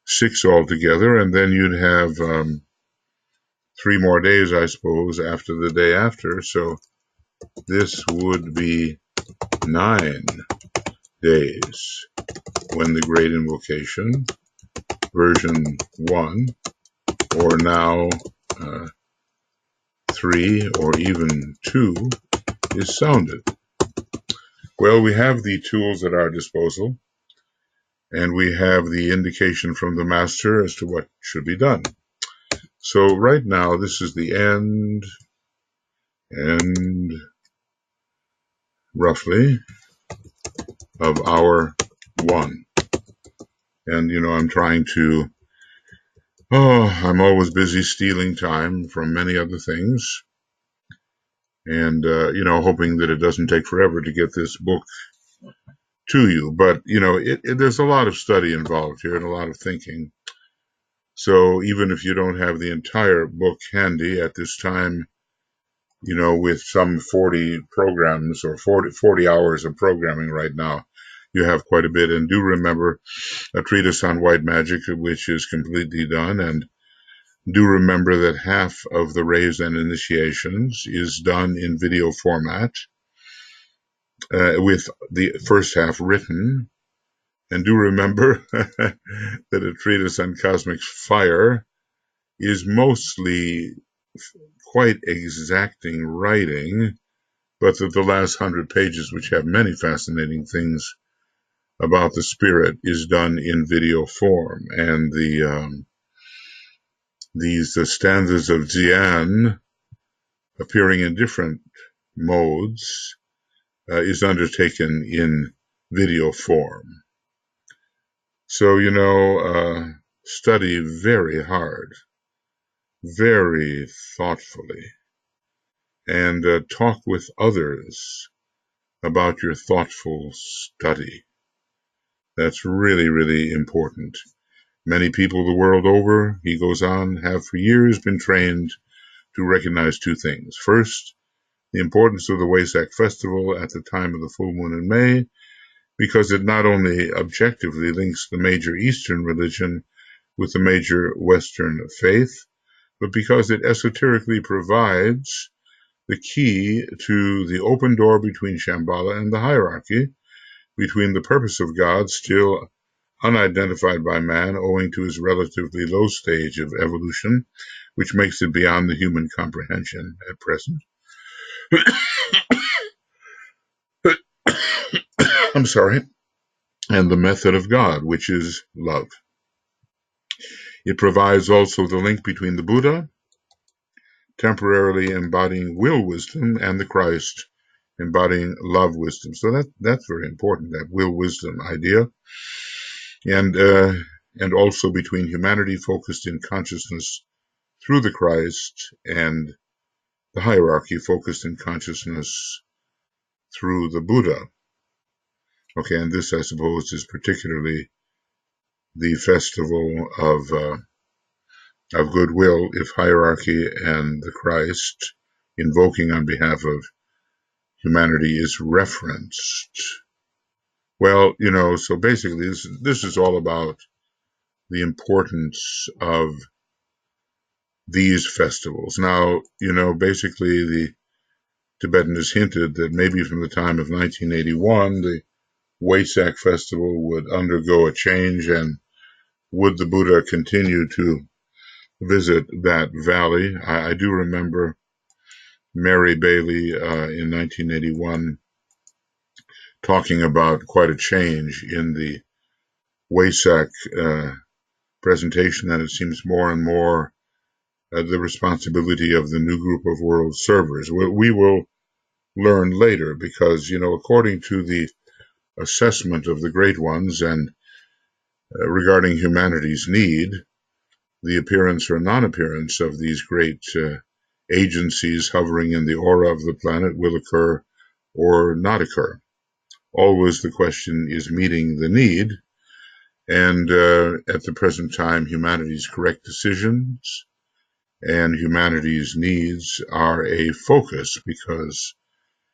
6 altogether, and then you'd have 3 more days, I suppose, after the day after. So this would be 9 days when the Great Invocation, version 1, or now 3 or even 2, is sounded. Well, we have the tools at our disposal, and we have the indication from the master as to what should be done. So right now, this is the end, roughly, of hour 1. And, I'm trying to, I'm always busy stealing time from many other things, and, hoping that it doesn't take forever to get this book to you. But, there's a lot of study involved here and a lot of thinking. So even if you don't have the entire book handy at this time, with some 40 programs or 40 hours of programming right now, you have quite a bit. And do remember a treatise on white magic, which is completely done. And do remember that half of the rays and initiations is done in video format, with the first half written. And do remember that a treatise on cosmic fire is mostly quite exacting writing, but that the last 100 pages, which have many fascinating things about the spirit, is done in video form. And these stanzas of Xian, appearing in different modes, is undertaken in video form. So, study very hard, very thoughtfully, and talk with others about your thoughtful study. That's really, really important. Many people the world over, he goes on, have for years been trained to recognize 2 things. First, the importance of the Wesak festival at the time of the full moon in May, because it not only objectively links the major Eastern religion with the major Western faith, but because it esoterically provides the key to the open door between Shambhala and the hierarchy, between the purpose of God, still unidentified by man owing to his relatively low stage of evolution, which makes it beyond the human comprehension at present. I'm sorry. And the method of God, which is love. It provides also the link between the Buddha, temporarily embodying will wisdom, and the Christ, embodying love wisdom. So that's very important, that will wisdom idea. And also between humanity focused in consciousness through the Christ and the hierarchy focused in consciousness through the Buddha. Okay, and this, I suppose, is particularly the festival of goodwill, if hierarchy and the Christ, invoking on behalf of humanity, is referenced. Well, so basically this is all about the importance of these festivals. Now, basically the Tibetan has hinted that maybe from the time of 1981, the Wesak festival would undergo a change, and would the Buddha continue to visit that valley? I do remember Mary Bailey in 1981 talking about quite a change in the Wesak presentation, and it seems more and more the responsibility of the new group of world servers. We will learn later because, according to the assessment of the great ones and regarding humanity's need, the appearance or non-appearance of these great agencies hovering in the aura of the planet will occur or not occur. Always the question is meeting the need, and at the present time, humanity's correct decisions and humanity's needs are a focus because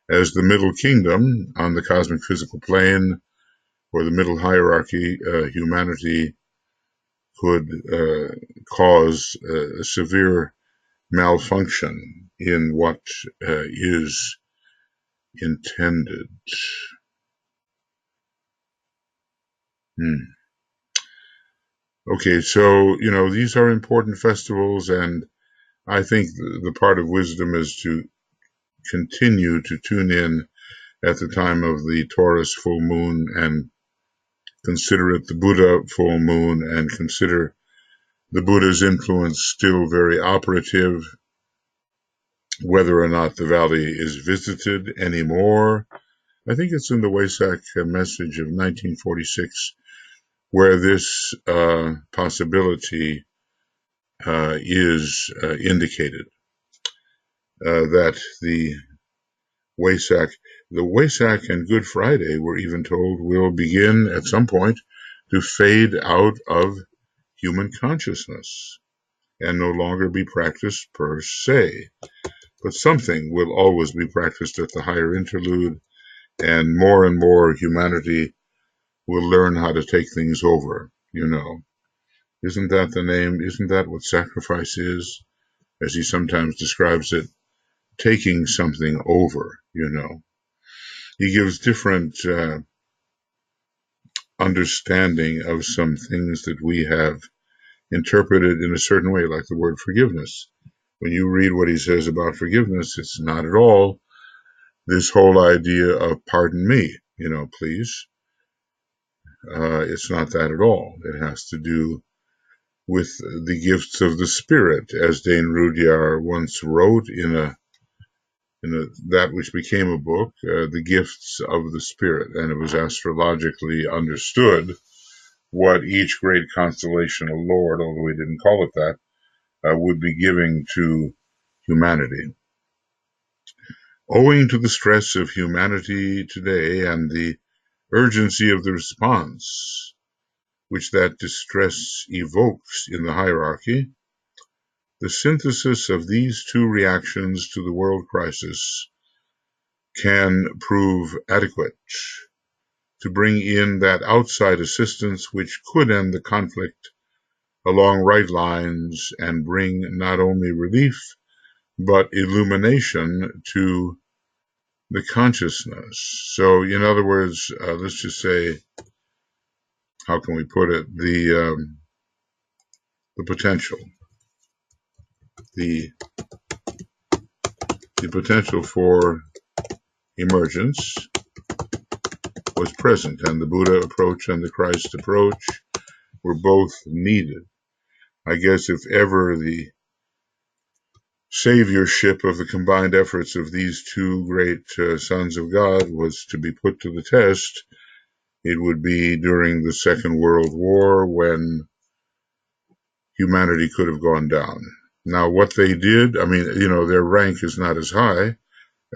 as the middle kingdom on the cosmic physical plane or the middle hierarchy, humanity could cause a severe malfunction in what is intended. Okay, so, these are important festivals, and I think the part of wisdom is to continue to tune in at the time of the Taurus full moon and consider it the Buddha full moon and consider the Buddha's influence still very operative, whether or not the valley is visited anymore. I think it's in the Wesak message of 1946 where this possibility is indicated, that the Wesak and Good Friday, we're even told, will begin at some point to fade out of human consciousness and no longer be practiced per se. But something will always be practiced at the higher interlude, and more humanity will learn how to take things over, Isn't that the name? Isn't that what sacrifice is? As he sometimes describes it, taking something over, He gives different understanding of some things that we have interpreted in a certain way, like the word forgiveness. When you read what he says about forgiveness, it's not at all this whole idea of pardon me, please. It's not that at all. It has to do with the gifts of the spirit, as Dane Rudyard once wrote in that which became a book, The Gifts of the Spirit, and it was astrologically understood what each great constellational lord, although he didn't call it that, would be giving to humanity. Owing to the stress of humanity today and the urgency of the response which that distress evokes in the hierarchy, the synthesis of these two reactions to the world crisis can prove adequate to bring in that outside assistance which could end the conflict along right lines and bring not only relief but illumination to the consciousness. So, in other words, let's just say, how can we put it? The potential, the potential for emergence was present, and the Buddha approach and the Christ approach were both needed. I guess if ever the saviorship of the combined efforts of these two great sons of God was to be put to the test, it would be during the Second World War when humanity could have gone down. Now, what they did, their rank is not as high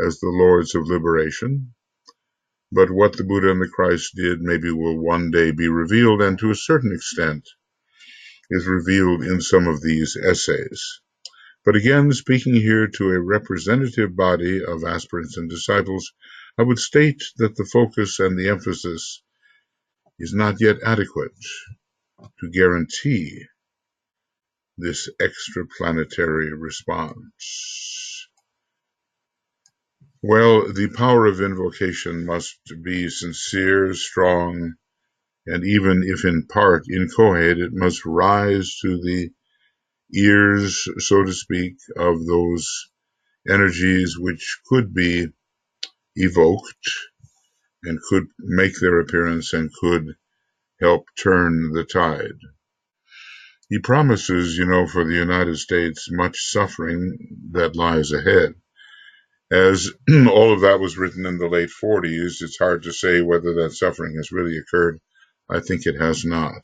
as the Lords of Liberation, but what the Buddha and the Christ did maybe will one day be revealed, and to a certain extent is revealed in some of these essays. But again, speaking here to a representative body of aspirants and disciples, I would state that the focus and the emphasis is not yet adequate to guarantee this extraplanetary response. Well, the power of invocation must be sincere, strong, and even if in part inchoate, it must rise to the ears, so to speak, of those energies which could be evoked and could make their appearance and could help turn the tide. He promises, for the United States much suffering that lies ahead. As all of that was written in the late 40s, it's hard to say whether that suffering has really occurred. I think it has not.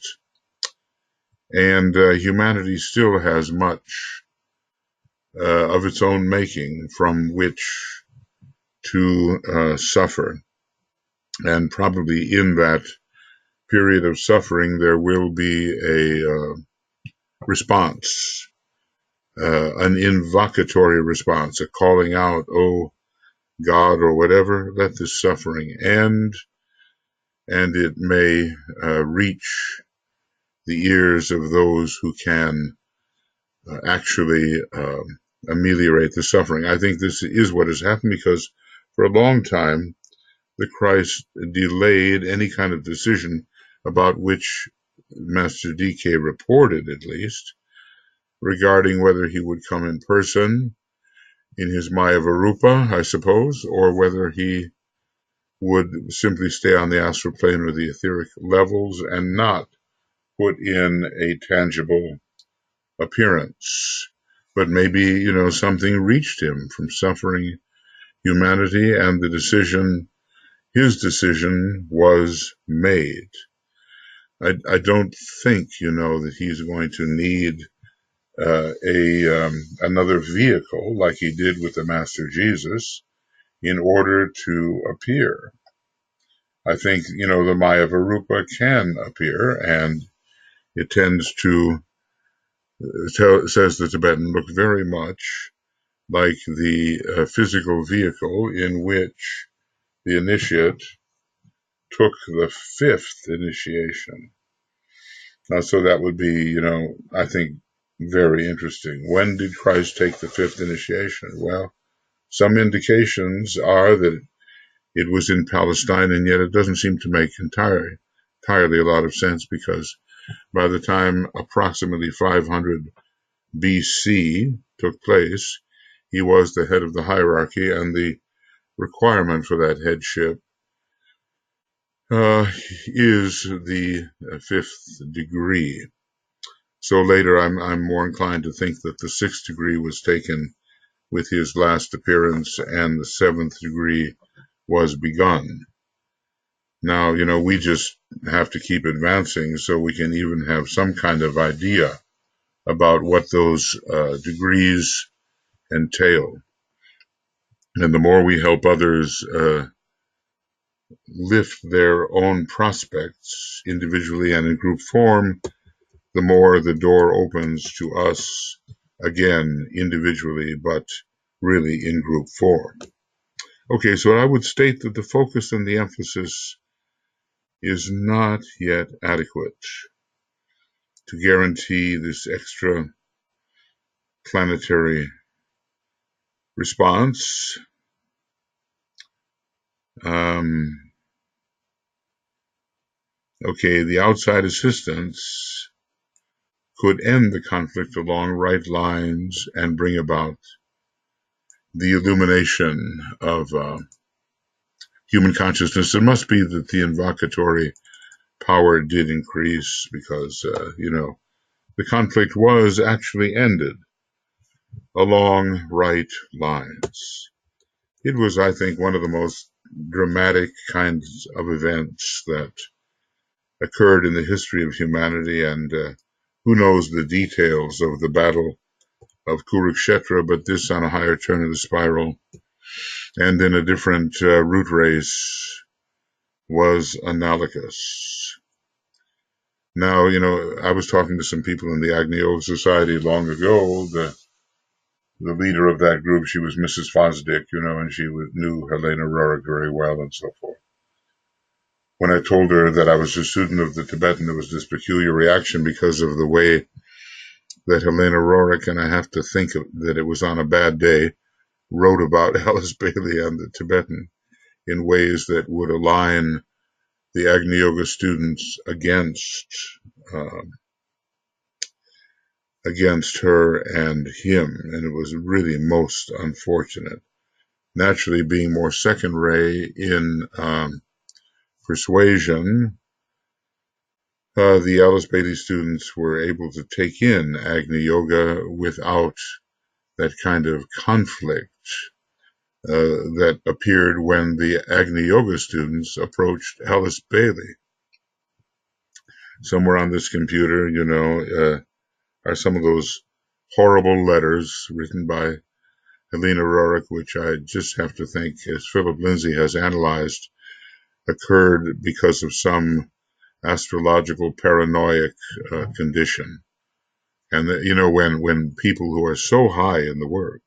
And humanity still has much of its own making from which to suffer. And probably in that period of suffering, there will be a response, an invocatory response, a calling out, oh God, or whatever, let this suffering end, and it may reach the ears of those who can actually ameliorate the suffering. I think this is what has happened because for a long time, the Christ delayed any kind of decision about which Master DK reported, at least, regarding whether he would come in person in his Maya Varupa, I suppose, or whether he would simply stay on the astral plane or the etheric levels and not put in a tangible appearance. But maybe, something reached him from suffering humanity, and his decision was made. I don't think, that he's going to need another vehicle like he did with the Master Jesus in order to appear. I think, the Maya Varupa can appear, and it tends to, says the Tibetan, look very much like the physical vehicle in which the initiate took the fifth initiation. So that would be, I think, very interesting. When did Christ take the fifth initiation? Well, some indications are that it was in Palestine, and yet it doesn't seem to make entirely a lot of sense, because by the time approximately 500 BC took place, he was the head of the hierarchy, and the requirement for that headship is the fifth degree. So later, I'm more inclined to think that the sixth degree was taken with his last appearance, and the seventh degree was begun. Now, we just have to keep advancing so we can even have some kind of idea about what those degrees entail. And the more we help others lift their own prospects individually and in group form, the more the door opens to us, again, individually, but really in group form. Okay, so I would state that the focus and the emphasis is not yet adequate to guarantee this extra planetary response. Okay, the outside assistance could end the conflict along right lines and bring about the illumination of human consciousness. It must be that the invocatory power did increase because, the conflict was actually ended along right lines. It was, I think, one of the most dramatic kinds of events that occurred in the history of humanity, and who knows the details of the battle of Kurukshetra, but this on a higher turn of the spiral and in a different root race was analogous. Now, I was talking to some people in the Agni Yoga Society long ago. The leader of that group, she was Mrs. Fosdick, and she knew Helena Roerich very well and so forth. When I told her that I was a student of the Tibetan, there was this peculiar reaction because of the way that Helena Roerich, and I have to think that it was on a bad day, wrote about Alice Bailey and the Tibetan in ways that would align the Agni Yoga students against her and him, and it was really most unfortunate. Naturally, being more second ray in persuasion, the Alice Bailey students were able to take in Agni Yoga without that kind of conflict that appeared when the Agni Yoga students approached Alice Bailey. Somewhere on this computer, are some of those horrible letters written by Helena Roerich, which I just have to think, as Philip Lindsay has analyzed, occurred because of some astrological paranoid condition. And when people who are so high in the work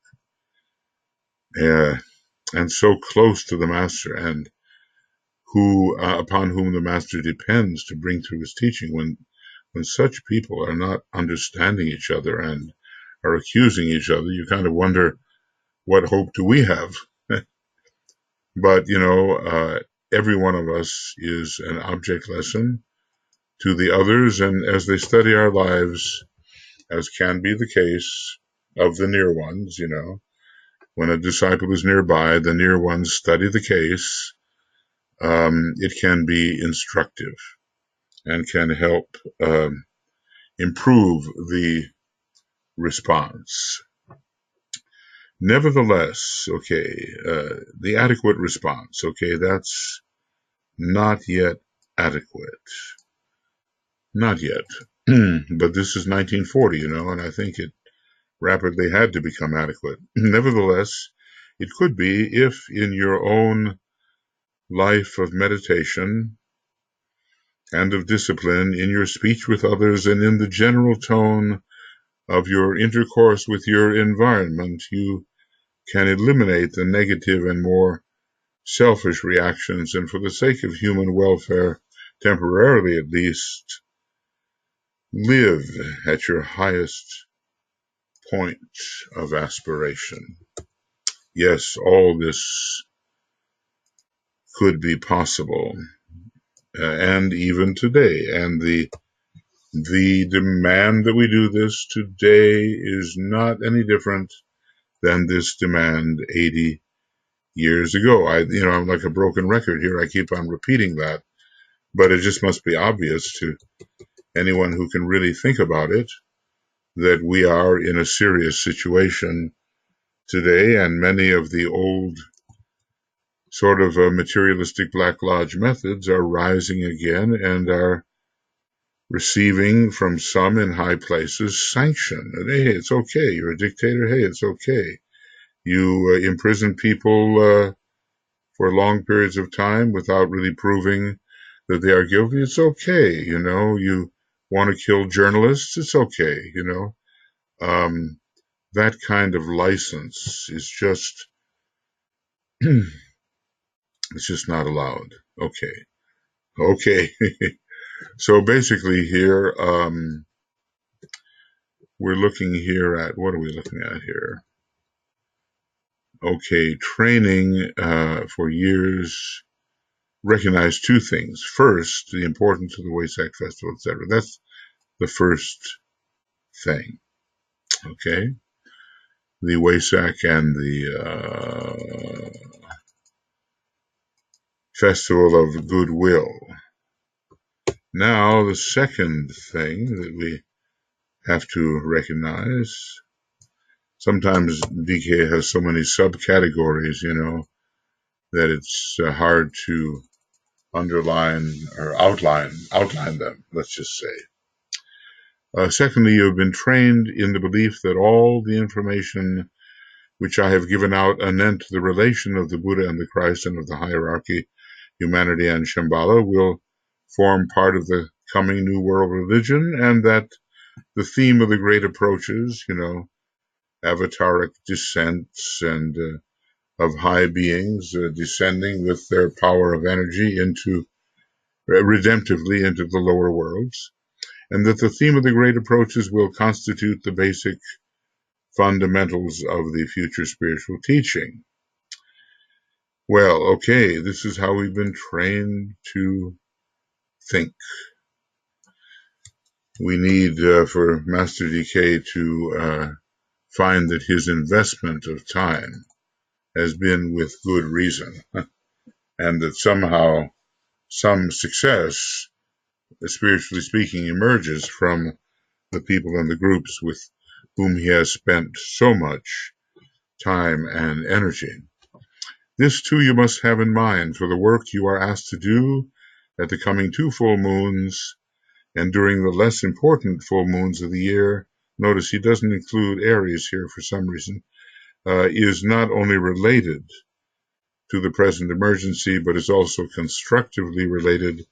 and so close to the master, and who upon whom the master depends to bring through his teaching, when such people are not understanding each other and are accusing each other, you kind of wonder, what hope do we have? But every one of us is an object lesson to the others, and as they study our lives, as can be the case of the near ones, when a disciple is nearby, the near ones study the case. It can be instructive and can help improve the response. Nevertheless, the adequate response, that's not yet adequate. Not yet. But this is 1940, and I think it rapidly had to become adequate. Nevertheless, it could be if in your own life of meditation and of discipline, in your speech with others, and in the general tone of your intercourse with your environment, you can eliminate the negative and more selfish reactions, and for the sake of human welfare, temporarily at least, live at your highest point of aspiration. Yes, all this could be possible, and even today. And the demand that we do this today is not any different than this demand 80 years ago. I'm like a broken record here. I keep on repeating that, but it just must be obvious to anyone who can really think about it that we are in a serious situation today, and many of the old sort of materialistic Black Lodge methods are rising again and are receiving from some in high places sanction. And, hey, it's okay. You're a dictator. Hey, it's okay. You imprison people for long periods of time without really proving that they are guilty. It's okay. You want to kill journalists. It's okay. That kind of license is just, it's just not allowed. Okay. So basically here, we're looking here at, what are we looking at here? Training for years. Recognize two things. First, the importance of the Wesak festival, etc. That's the first thing. The Wesak and the festival of goodwill. Now, the second thing that we have to recognize, sometimes DK has so many subcategories, that it's hard to underline or outline them, let's just say. Secondly, you have been trained in the belief that all the information which I have given out anent the relation of the Buddha and the Christ and of the hierarchy, humanity and Shambhala will form part of the coming New World religion, and that the theme of the great approaches, avataric descents and of high beings descending with their power of energy redemptively into the lower worlds, and that the theme of the great approaches will constitute the basic fundamentals of the future spiritual teaching. Well, this is how we've been trained to think. We need for Master DK to find that his investment of time has been with good reason, and that somehow, some success, spiritually speaking, emerges from the people and the groups with whom he has spent so much time and energy. This too you must have in mind for the work you are asked to do at the coming 2 full moons and during the less important full moons of the year. Notice he doesn't include Aries here for some reason, is not only related to the present emergency, but is also constructively related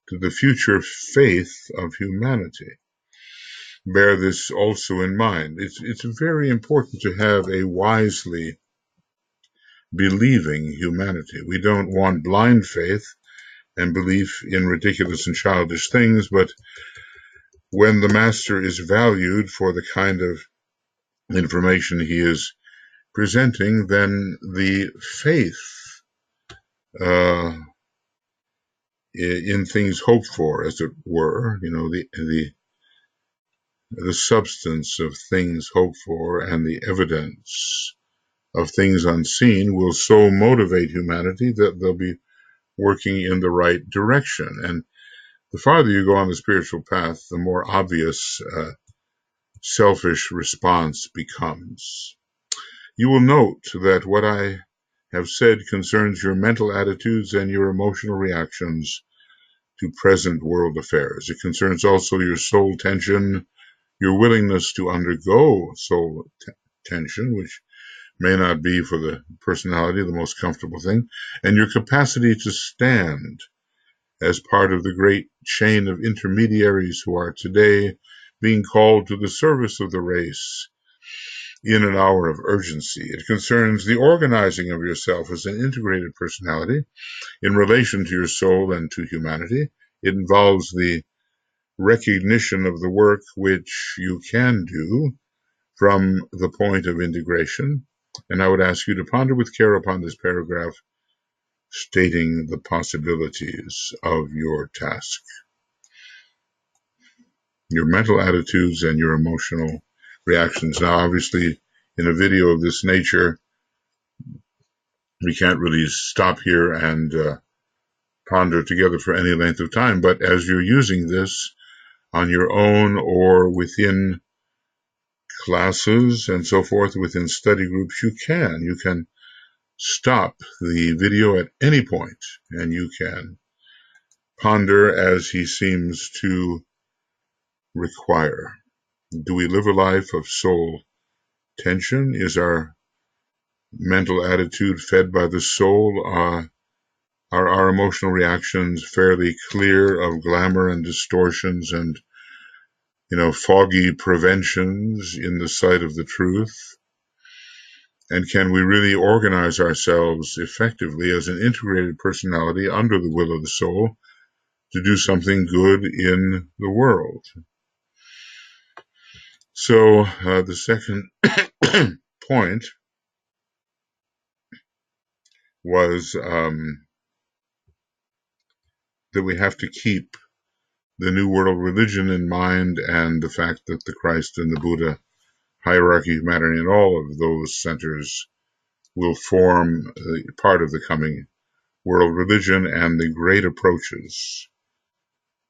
to the future faith of humanity. Bear this also in mind. It's very important to have a wisely believing humanity. We don't want blind faith and belief in ridiculous and childish things, but when the master is valued for the kind of information he is presenting, then the faith in things hoped for, as it were, the substance of things hoped for and the evidence of things unseen will so motivate humanity that they'll be working in the right direction. And the farther you go on the spiritual path, the more obvious selfish response becomes. You will note that what I have said concerns your mental attitudes and your emotional reactions to present world affairs. It concerns also your soul tension, your willingness to undergo soul tension, which may not be for the personality the most comfortable thing, and your capacity to stand as part of the great chain of intermediaries who are today being called to the service of the race in an hour of urgency. It concerns the organizing of yourself as an integrated personality in relation to your soul and to humanity. It involves the recognition of the work which you can do from the point of integration. And I would ask you to ponder with care upon this paragraph stating the possibilities of your task. Your mental attitudes and your emotional reactions. Now, obviously, in a video of this nature, we can't really stop here and ponder together for any length of time, but as you're using this on your own or within classes and so forth, within study groups, you can stop the video at any point and you can ponder as he seems to require. Do we live a life of soul tension? Is our mental attitude fed by the soul? Are our emotional reactions fairly clear of glamour and distortions and foggy preventions in the sight of the truth? And can we really organize ourselves effectively as an integrated personality under the will of the soul to do something good in the world? So the second point was that we have to keep the New World religion in mind and the fact that the Christ and the Buddha hierarchy of humanity and all of those centers will form part of the coming world religion, and the great approaches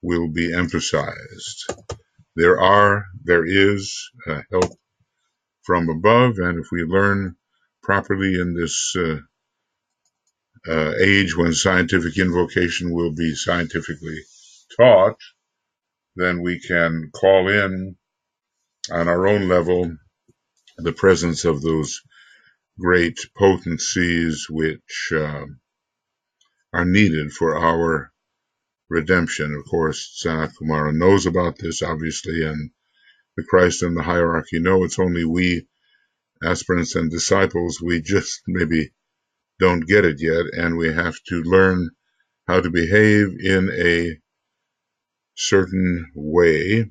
will be emphasized. There is help from above, and if we learn properly in this age when scientific invocation will be scientifically taught, then we can call in on our own level the presence of those great potencies which are needed for our redemption. Of course, Sanat Kumara knows about this, obviously, and the Christ and the hierarchy know. It's only we, aspirants and disciples, we just maybe don't get it yet, and we have to learn how to behave in a certain way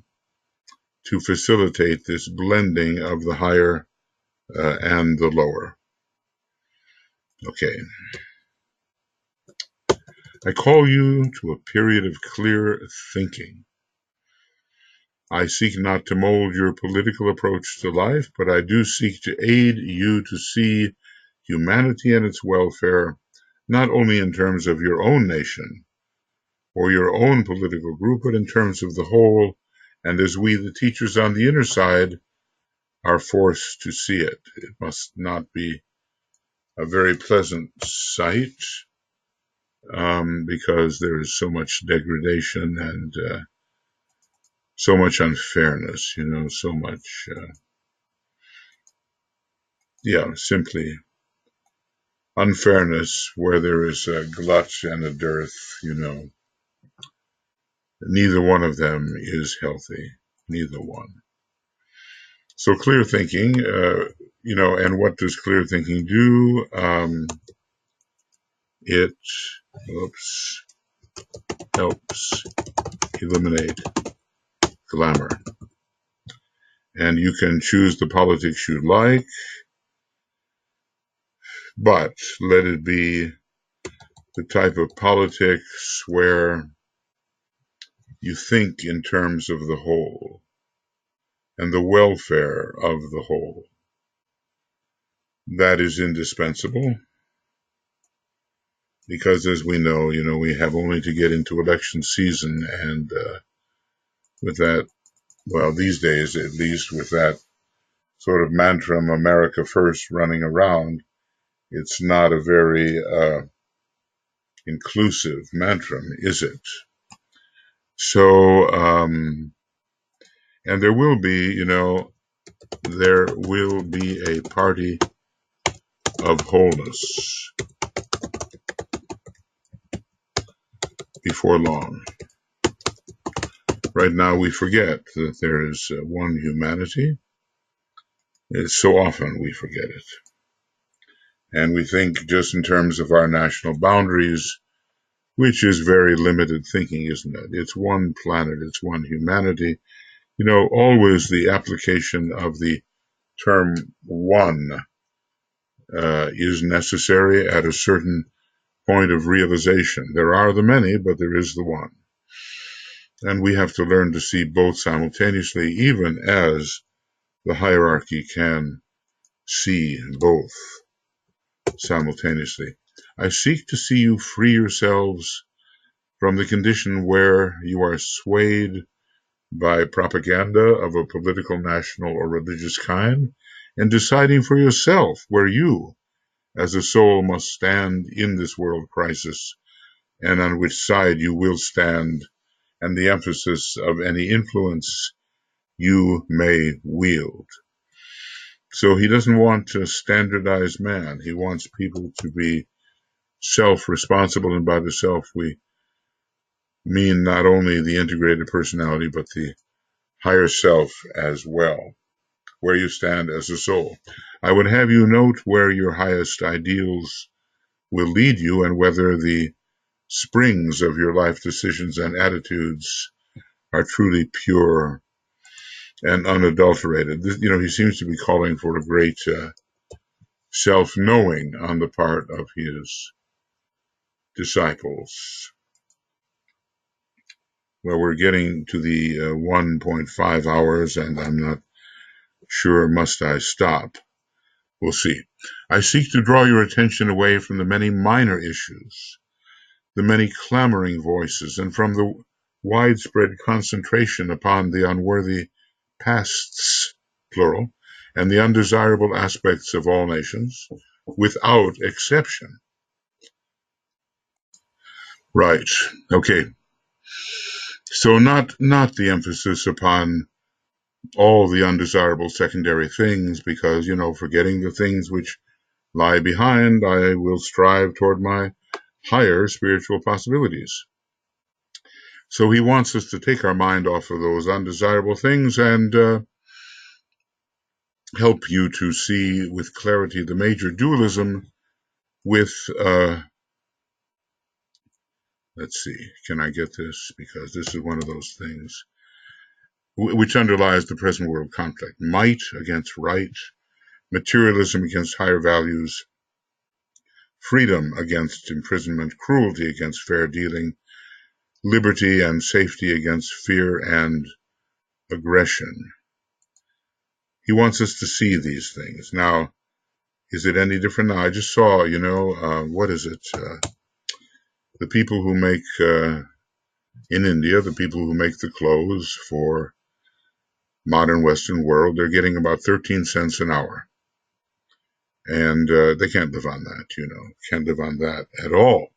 to facilitate this blending of the higher and the lower. Okay. I call you to a period of clear thinking. I seek not to mold your political approach to life, but I do seek to aid you to see humanity and its welfare, not only in terms of your own nation, or your own political group, but in terms of the whole, and as we, the teachers on the inner side, are forced to see it. It must not be a very pleasant sight, because there is so much degradation and so much unfairness, so much, simply unfairness where there is a glut and a dearth, Neither one of them is healthy, neither one. So clear thinking, and what does clear thinking do? It helps eliminate glamour. And you can choose the politics you like, but let it be the type of politics where you think in terms of the whole and the welfare of the whole. That is indispensable because, as we know, we have only to get into election season, and with that, well, these days, at least with that sort of mantra, America First, running around, it's not a very inclusive mantra, is it? So, and there will be a party of wholeness before long. Right now we forget that there is one humanity. So often we forget it. And we think just in terms of our national boundaries, which is very limited thinking, isn't it? It's one planet, it's one humanity. Always the application of the term one is necessary at a certain point of realization. There are the many, but there is the one. And we have to learn to see both simultaneously, even as the hierarchy can see both simultaneously. I seek to see you free yourselves from the condition where you are swayed by propaganda of a political, national, or religious kind, and deciding for yourself where you, as a soul, must stand in this world crisis, and on which side you will stand, and the emphasis of any influence you may wield. So he doesn't want to standardize man. He wants people to be self-responsible, and by the self we mean not only the integrated personality, but the higher self as well, where you stand as a soul. I would have you note where your highest ideals will lead you and whether the springs of your life decisions and attitudes are truly pure and unadulterated. He seems to be calling for a great self-knowing on the part of his disciples. Well, we're getting to the 1.5 hours, and I'm not sure, must I stop? We'll see. I seek to draw your attention away from the many minor issues, the many clamoring voices, and from the widespread concentration upon the unworthy pasts, plural, and the undesirable aspects of all nations, without exception. Right. Okay. So not the emphasis upon all the undesirable secondary things, because, forgetting the things which lie behind, I will strive toward my higher spiritual possibilities. So he wants us to take our mind off of those undesirable things and help you to see with clarity the major dualism with, let's see, can I get this? Because this is one of those things which underlies the present world conflict. Might against right, materialism against higher values, freedom against imprisonment, cruelty against fair dealing, liberty and safety against fear and aggression. He wants us to see these things. Now, is it any different now? I just saw, what is it? The people who make In India, the people who make the clothes for modern Western world, they're getting about 13 cents an hour. And they can't live on that, can't live on that at all.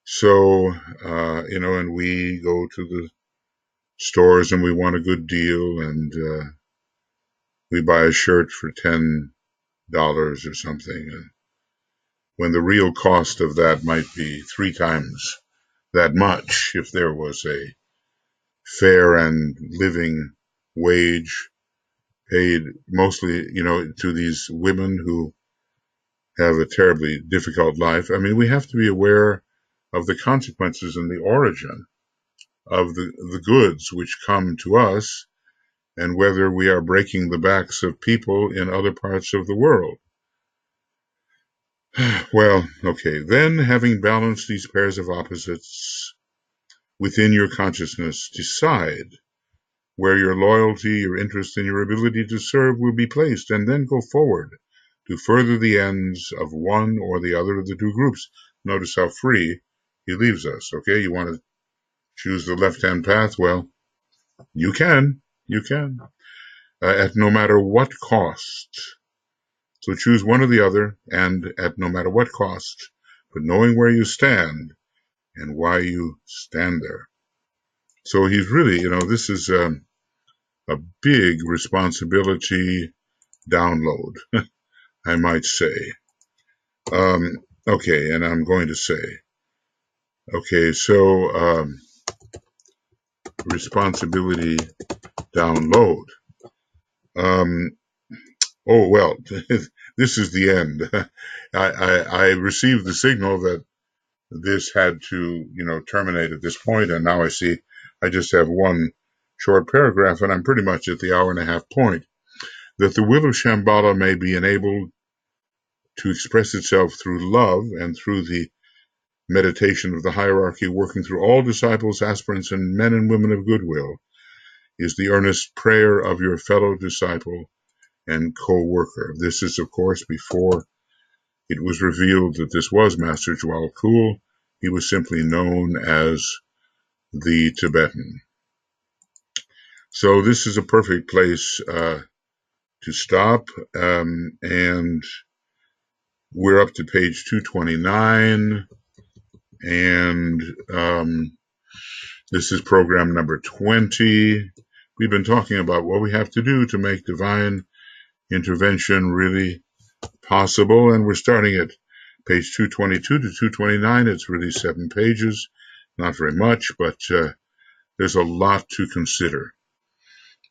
So, and we go to the stores and we want a good deal, and we buy a shirt for $10 or something, and when the real cost of that might be 3 times that much if there was a fair and living wage paid mostly, to these women who have a terribly difficult life. I mean, we have to be aware of the consequences and the origin of the goods which come to us, and whether we are breaking the backs of people in other parts of the world. Well, okay, then having balanced these pairs of opposites within your consciousness, decide where your loyalty, your interest, and your ability to serve will be placed, and then go forward to further the ends of one or the other of the two groups. Notice how free he leaves us, okay? You want to choose the left-hand path? Well, you can. At no matter what cost. So choose one or the other, and at no matter what cost, but knowing where you stand and why you stand there. So he's really, this is a big responsibility download, I might say. Okay, and I'm going to say, okay, so responsibility download. Oh, well, this is the end. I received the signal that this had to, terminate at this point, and now I see I just have one short paragraph, and I'm pretty much at the hour-and-a-half point. That the will of Shambhala may be enabled to express itself through love and through the meditation of the hierarchy, working through all disciples, aspirants, and men and women of goodwill, is the earnest prayer of your fellow disciple and co-worker. This is, of course, before it was revealed that this was Master Jwal Khul. He was simply known as the Tibetan. So this is a perfect place to stop, and we're up to page 229, and this is program number 20. We've been talking about what we have to do to make divine intervention really possible, and we're starting at page 222 to 229. It's really 7 pages, not very much, but there's a lot to consider.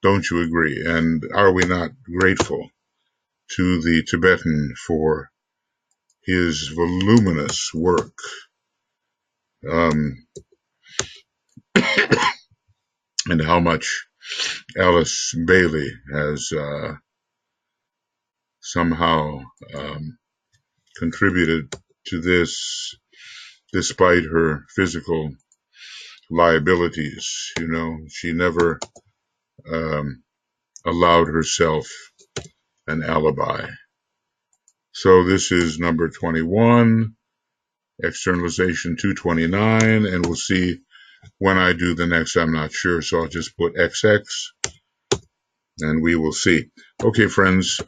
Don't you agree? And are we not grateful to the Tibetan for his voluminous work? And how much Alice Bailey has somehow contributed to this, despite her physical liabilities. She never allowed herself an alibi. So this is number 21, externalization 229, and we'll see when I do the next. I'm not sure, so I'll just put XX, and we will see. Okay, friends,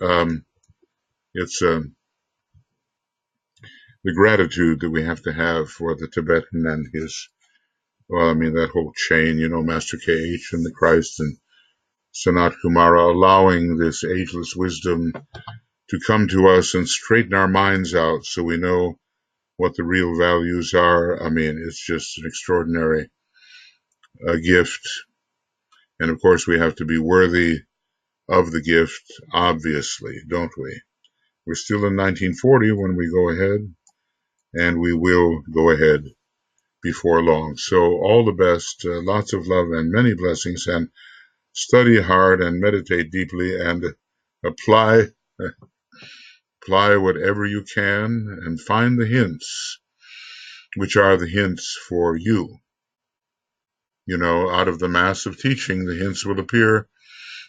it's the gratitude that we have to have for the Tibetan and his, that whole chain, Master KH and the Christ and Sanat Kumara, allowing this ageless wisdom to come to us and straighten our minds out so we know what the real values are. It's just an extraordinary gift. And of course, we have to be worthy of the gift, obviously, don't we? We're still in 1940 when we go ahead, and we will go ahead before long. So all the best, lots of love and many blessings, and study hard and meditate deeply and apply whatever you can and find the hints, which are the hints for you. Out of the mass of teaching, the hints will appear,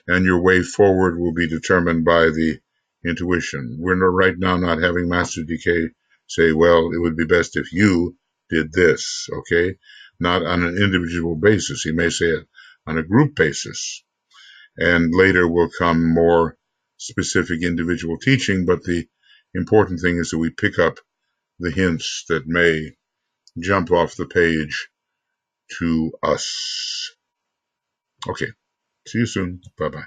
and your way forward will be determined by the intuition. We're right now not having Master DK say, well, it would be best if you did this, okay? not on an individual basis. He may say it on a group basis. And later will come more specific individual teaching, but the important thing is that we pick up the hints that may jump off the page to us. Okay, see you soon. Bye-bye.